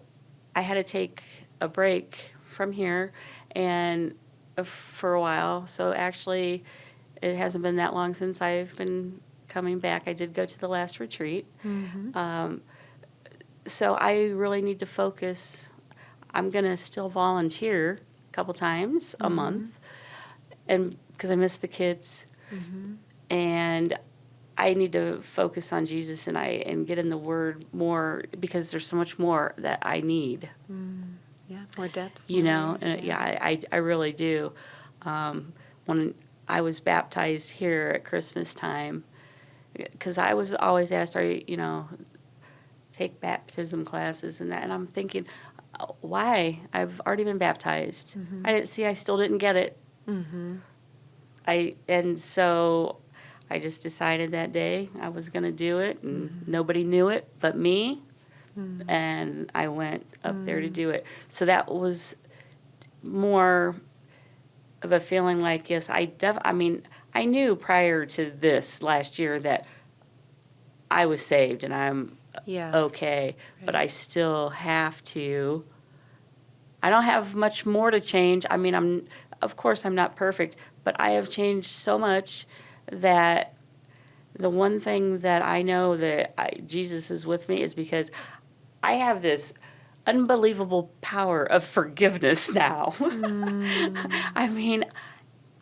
I had to take a break from here and for a while. So actually, it hasn't been that long since I've been coming back. I did go to the last retreat. So I really need to focus. I'm going to still volunteer couple times a month, and because I miss the kids, and I need to focus on Jesus and get in the Word more, because there's so much more that I need. Yeah, more depths. You more know, layers, and I really do. When I was baptized here at Christmas time, because I was always asked, take baptism classes and that, and I'm thinking, why? I've already been baptized. I still didn't get it. And so I just decided that day I was going to do it, and nobody knew it but me, and I went up there to do it. So that was more of a feeling like, yes, I knew prior to this last year that I was saved and I'm okay, but I still have to. I don't have much more to change. I mean, of course I'm not perfect, but I have changed so much that the one thing that I know that Jesus is with me is because I have this unbelievable power of forgiveness now. I mean,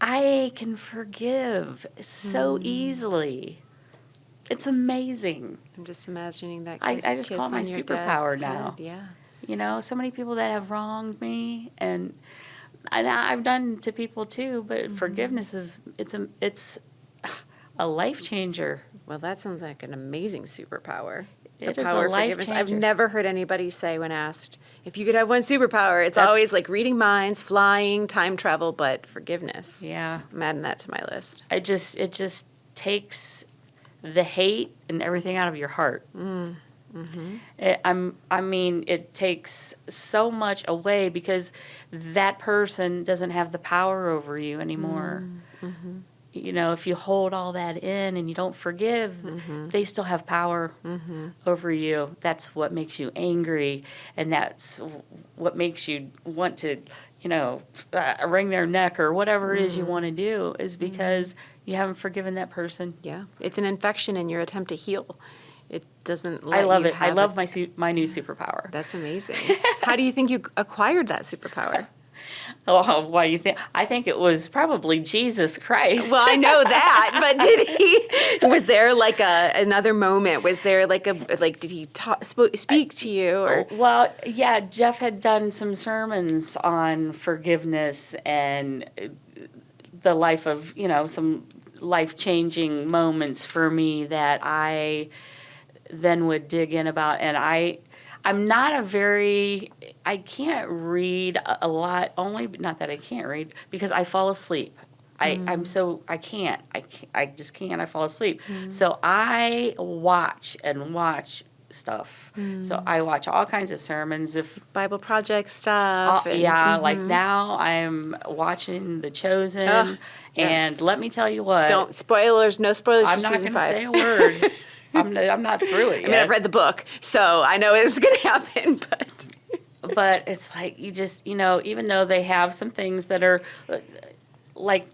I can forgive so easily. It's amazing. I'm just imagining that. I just call it my superpower now. Yeah. You know, so many people that have wronged me, and I've done to people too, but forgiveness it's a life changer. Well, that sounds like an amazing superpower. It The is power a of life forgiveness. changer. I've never heard anybody say, when asked if you could have one superpower, it's That's- always like reading minds, flying, time travel, but forgiveness. Yeah. I'm adding that to my list. It just takes the hate and everything out of your heart. It takes so much away, because that person doesn't have the power over you anymore. You know, if you hold all that in and you don't forgive, they still have power over you. That's what makes you angry, and that's what makes you want to, wring their neck or whatever it is you want to do, is because you haven't forgiven that person. Yeah. It's an infection in your attempt to heal. It doesn't let I love you it. I have love my new superpower. That's amazing. How do you think you acquired that superpower? Oh, why do you think? I think it was probably Jesus Christ. Well, I know that, but was there like another moment? Was there did he speak to you? Or? Well, yeah, Jeff had done some sermons on forgiveness and the life of, some life-changing moments for me that I then would dig in about. And I'm not I can't read a lot, not that I can't read, because I fall asleep. I just can't, I fall asleep. So I watch stuff. So I watch all kinds of sermons. Bible Project stuff. Like now I'm watching The Chosen, and let me tell you what. No spoilers I'm for not season 5. going to say a word. I'm not through it yet. I mean, I've read the book, so I know it's going to happen, But it's like, you just, even though they have some things that are like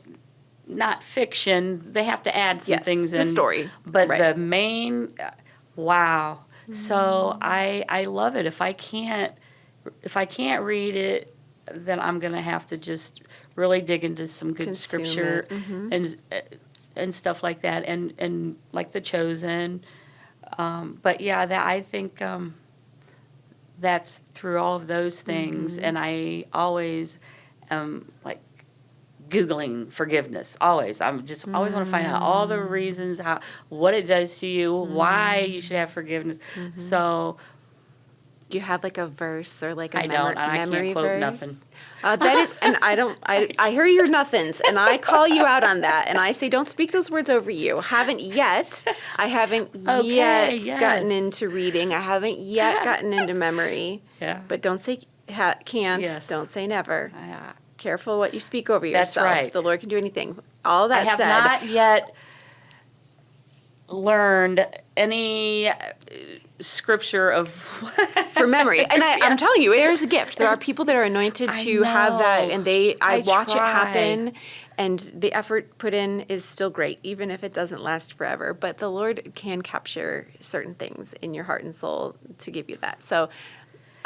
not fiction, they have to add some things in. The story. But the main, wow. So I love it. If I can't read it, then I'm going to have to just really dig into some good scripture and stuff like that, and like The Chosen. But yeah, I think that's through all of those things, and I always am like Googling forgiveness. Always, I'm just always want to find out all the reasons, what it does to you, why you should have forgiveness. So, do you have like a verse or like a I memory can't quote verse? nothing. That is, and I hear your nothings, and I call you out on that, and I say, don't speak those words over you. I haven't yet gotten into reading. I haven't yet gotten into memory. Yeah. But don't say can't. Yes. Don't say never. Yeah. Careful what you speak over yourself. That's right. The Lord can do anything. All that I have said, not yet learned any scripture of for memory. And I'm telling you, it is a gift. There are people that are anointed to have that, and I watch it happen, and the effort put in is still great, even if it doesn't last forever. But the Lord can capture certain things in your heart and soul to give you that. So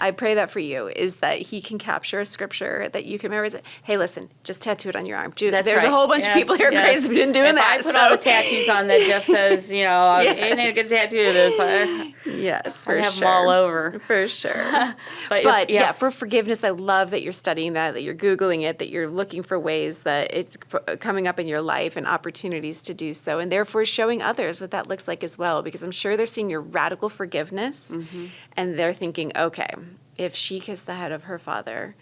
I pray that for you, is that he can capture a scripture that you can memorize. Hey, listen, just tattoo it on your arm. That's There's right. a whole bunch of people here, Grace, who've been doing if that. I put all the tattoos on that Jeff says, you know, Yes. you need to get a tattoo of this. Yes, for I have sure. them all over. For sure. But yeah, for forgiveness, I love that you're studying that you're Googling it, that you're looking for ways that it's coming up in your life and opportunities to do so, and therefore showing others what that looks like as well, because I'm sure they're seeing your radical forgiveness, and they're thinking, okay, if she kissed the head of her father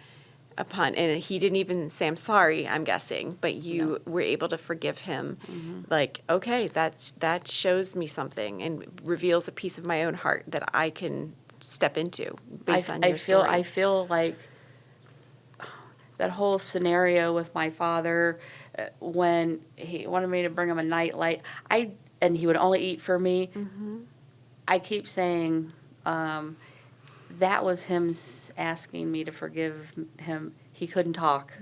and he didn't even say, I'm sorry, I'm guessing, but you were able to forgive him, like, okay, that shows me something and reveals a piece of my own heart that I can step into based on your story. I feel like that whole scenario with my father, when he wanted me to bring him a nightlight, and he would only eat for me. I keep saying that was him asking me to forgive him. He couldn't talk.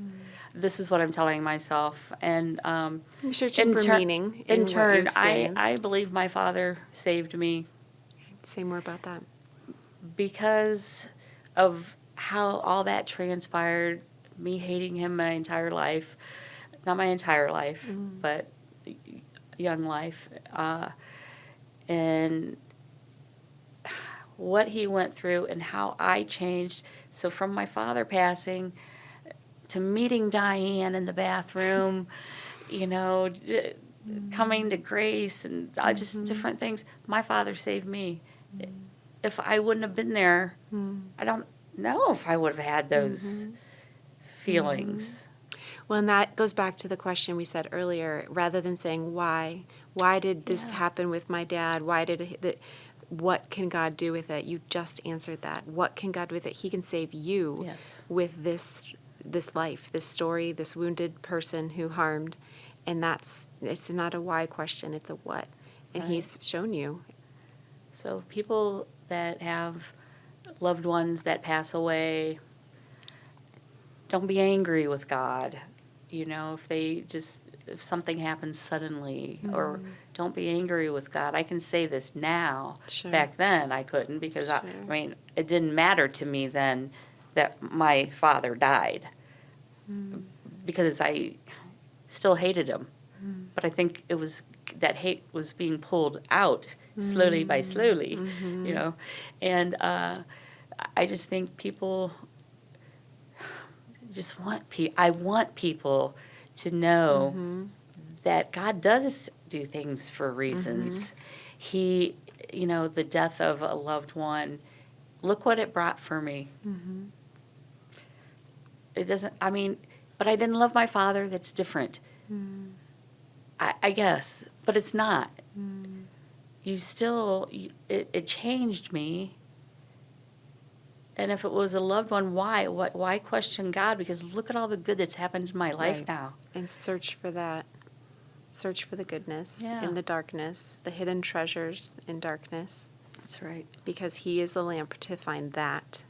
This is what I'm telling myself. And You're searching for meaning in what you turn, experienced. I believe my father saved me Say more about that. because of how all that transpired, me hating him my entire life. Not my entire life, but young life. And what he went through and how I changed. So from my father passing to meeting Diane in the bathroom, you know, coming to Grace and just different things, my father saved me. If I wouldn't have been there, I don't know if I would have had those feelings. Well, and that goes back to the question we said earlier. Rather than saying why did this happen with my dad? What can God do with it? You just answered that. What can God do with it? He can save you with this life, this story, this wounded person who harmed. And it's not a why question, it's a what. And he's shown you. So people that have loved ones that pass away, don't be angry with God. You know, if something happens suddenly, or don't be angry with God. I can say this now. Sure. Back then I couldn't because, I mean, it didn't matter to me then that my father died because I still hated him. But I think it was that hate was being pulled out slowly by slowly, you know. And I just think people just I want people to know that God does do things for reasons. He, you know, the death of a loved one, look what it brought for me. It doesn't, I mean, but I didn't love my father, that's different. I guess, but it's not. It changed me. And if it was a loved one, why? Why question God? Because look at all the good that's happened in my life now. And search for that. Search for the goodness Yeah. in the darkness, the hidden treasures in darkness. That's right. Because he is the lamp to find that.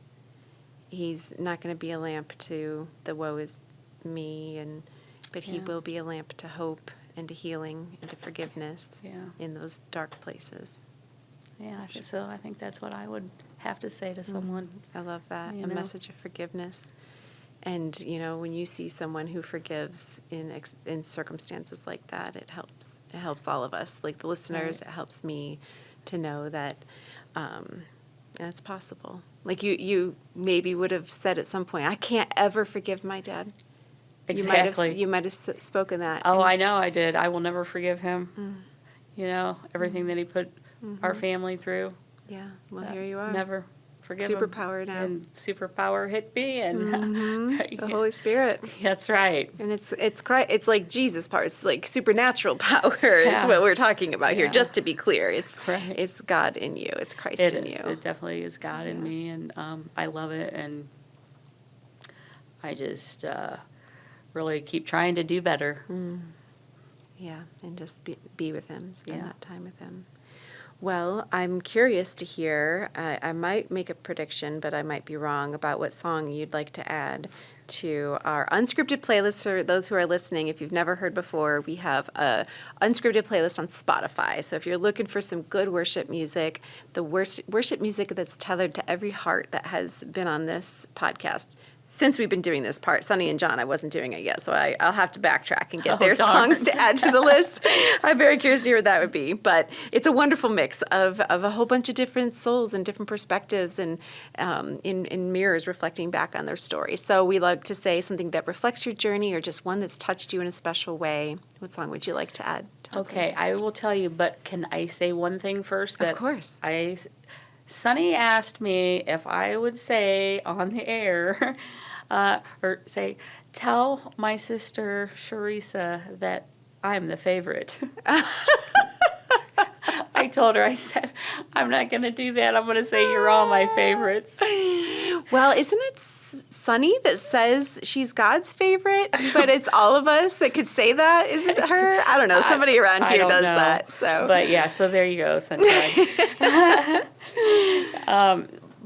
He's not going to be a lamp to the woe is me, but he will be a lamp to hope and to healing and to forgiveness in those dark places. Yeah, so I think that's what I would have to say to someone. I love that. You A know? message of forgiveness. And, you know, when you see someone who forgives in circumstances like that, it helps. It helps all of us. Like the listeners, It helps me to know that it's possible. Like you maybe would have said at some point, I can't ever forgive my dad. Exactly. You might have spoken that. Oh, I know I did. I will never forgive him. You know, everything that he put our family through. Yeah, well, here you are. Never forgive Superpower him. now. And superpower hit me. And The Holy Spirit. That's right. And it's like Jesus power. It's like supernatural power is what we're talking about here. Just to be clear, it's God in you. It's Christ in you. It definitely is God in me, and I love it. And I just really keep trying to do better. Yeah, and just be with him, spend that time with him. Well, I'm curious to hear, I might make a prediction, but I might be wrong, about what song you'd like to add to our unscripted playlist. For those who are listening, if you've never heard before, we have a unscripted playlist on Spotify. So if you're looking for some good worship music, the worship music that's tethered to every heart that has been on this podcast, since we've been doing this part, Sonny and John, I wasn't doing it yet, so I'll have to backtrack and get their songs to add to the list. I'm very curious to hear what that would be. But it's a wonderful mix of a whole bunch of different souls and different perspectives and in mirrors reflecting back on their story. So we like to say something that reflects your journey or just one that's touched you in a special way. What song would you like to add? Okay, I will tell you, but can I say one thing first? Of course. Sonny asked me if I would say on the air, or say, tell my sister Sharisa that I'm the favorite. I told her, I said, I'm not going to do that. I'm going to say you're all my favorites. Well, isn't it Sonny that says she's God's favorite, but it's all of us that could say that? Isn't it her? I don't know. Somebody around here does that. So, but yeah, so there you go, Sunshine.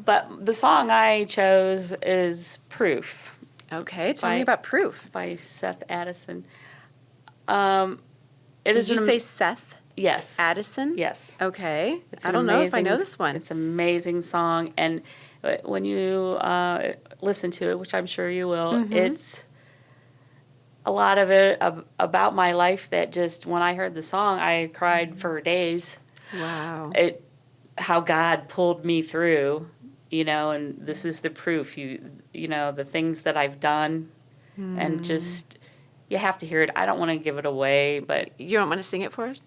But the song I chose is Proof. Okay, tell me about Proof. By Seth Addison. Did you say Seth? Yes. Addison? Yes. Okay. I don't know if I know this one. It's an amazing song, and when you listen to it, which I'm sure you will, it's a lot of it about my life that just, when I heard the song, I cried for days. Wow. How God pulled me through, and this is the proof, the things that I've done, and just, you have to hear it. I don't want to give it away, but... You don't want to sing it for us?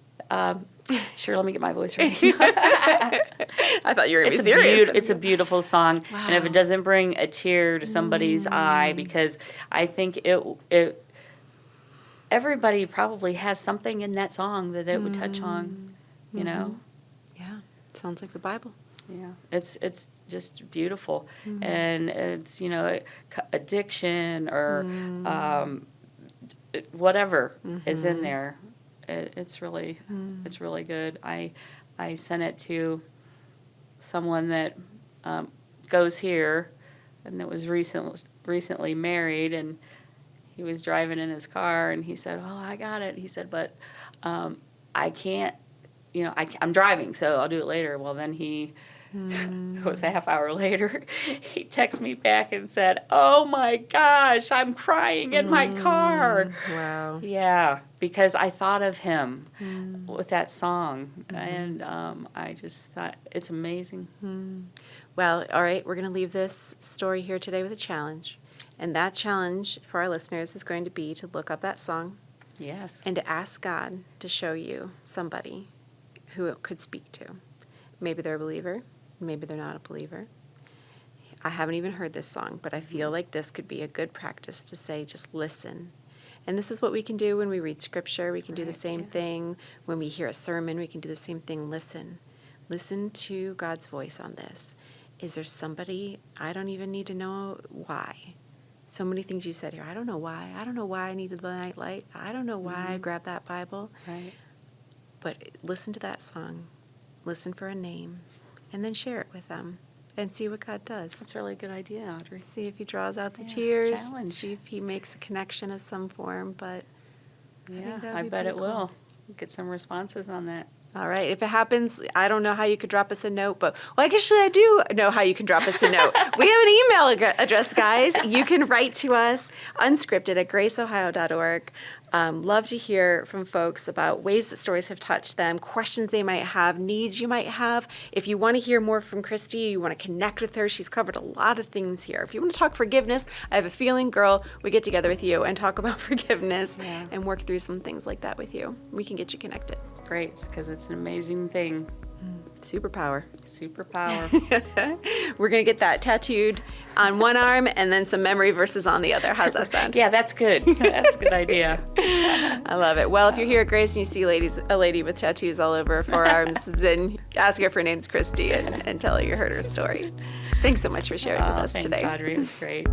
Sure, let me get my voice ready. I thought you were going to be serious. It's a beautiful song, wow. And if it doesn't bring a tear to somebody's eye, because I think it everybody probably has something in that song that it would touch on, Yeah, sounds like the Bible. Yeah, it's just beautiful, and it's addiction or whatever is in there. It's really good. I sent it to someone that goes here, and that was recently married, and he was driving in his car, and he said, "Oh, I got it." He said, "But I can't. I'm driving, so I'll do it later." Well, then it was a half hour later, he texted me back and said, "Oh my gosh, I'm crying in my car." Wow. Yeah, because I thought of him with that song, and I just thought it's amazing. Well, all right, we're going to leave this story here today with a challenge. And that challenge for our listeners is going to be to look up that song. Yes. And to ask God to show you somebody who it could speak to. Maybe they're a believer. Maybe they're not a believer. I haven't even heard this song, but I feel like this could be a good practice to say, just listen. And this is what we can do when we read Scripture. We can do the same thing. When we hear a sermon, we can do the same thing. Listen. Listen to God's voice on this. Is there somebody, I don't even need to know why. So many things you said here. I don't know why. I don't know why I needed the night light. I don't know why I grabbed that Bible. Right. But listen to that song. Listen for a name. And then share it with them and see what God does. That's a really good idea, Audrey. See if he draws out the tears. Challenge. See if he makes a connection of some form. But I bet it will. Get some responses on that. All right. If it happens, I don't know how you could drop us a note, but actually I do know how you can drop us a note. We have an email address, guys. You can write to us, unscripted@graceohio.org. Love to hear from folks about ways that stories have touched them, questions they might have, needs you might have. If you want to hear more from Christy, you want to connect with her, she's covered a lot of things here. If you want to talk forgiveness, I have a feeling, girl, we get together with you and talk about forgiveness and work through some things like that with you. We can get you connected. Great, because it's an amazing thing. Superpower. We're going to get that tattooed on one arm and then some memory verses on the other. How's that sound? Yeah, that's good. That's a good idea. I love it. Well, if you're here at Grace and you see a lady with tattoos all over her forearms, then ask her if her name's Christy and tell her you heard her story. Thanks so much for sharing with us today. Thanks, Audrey. It was great.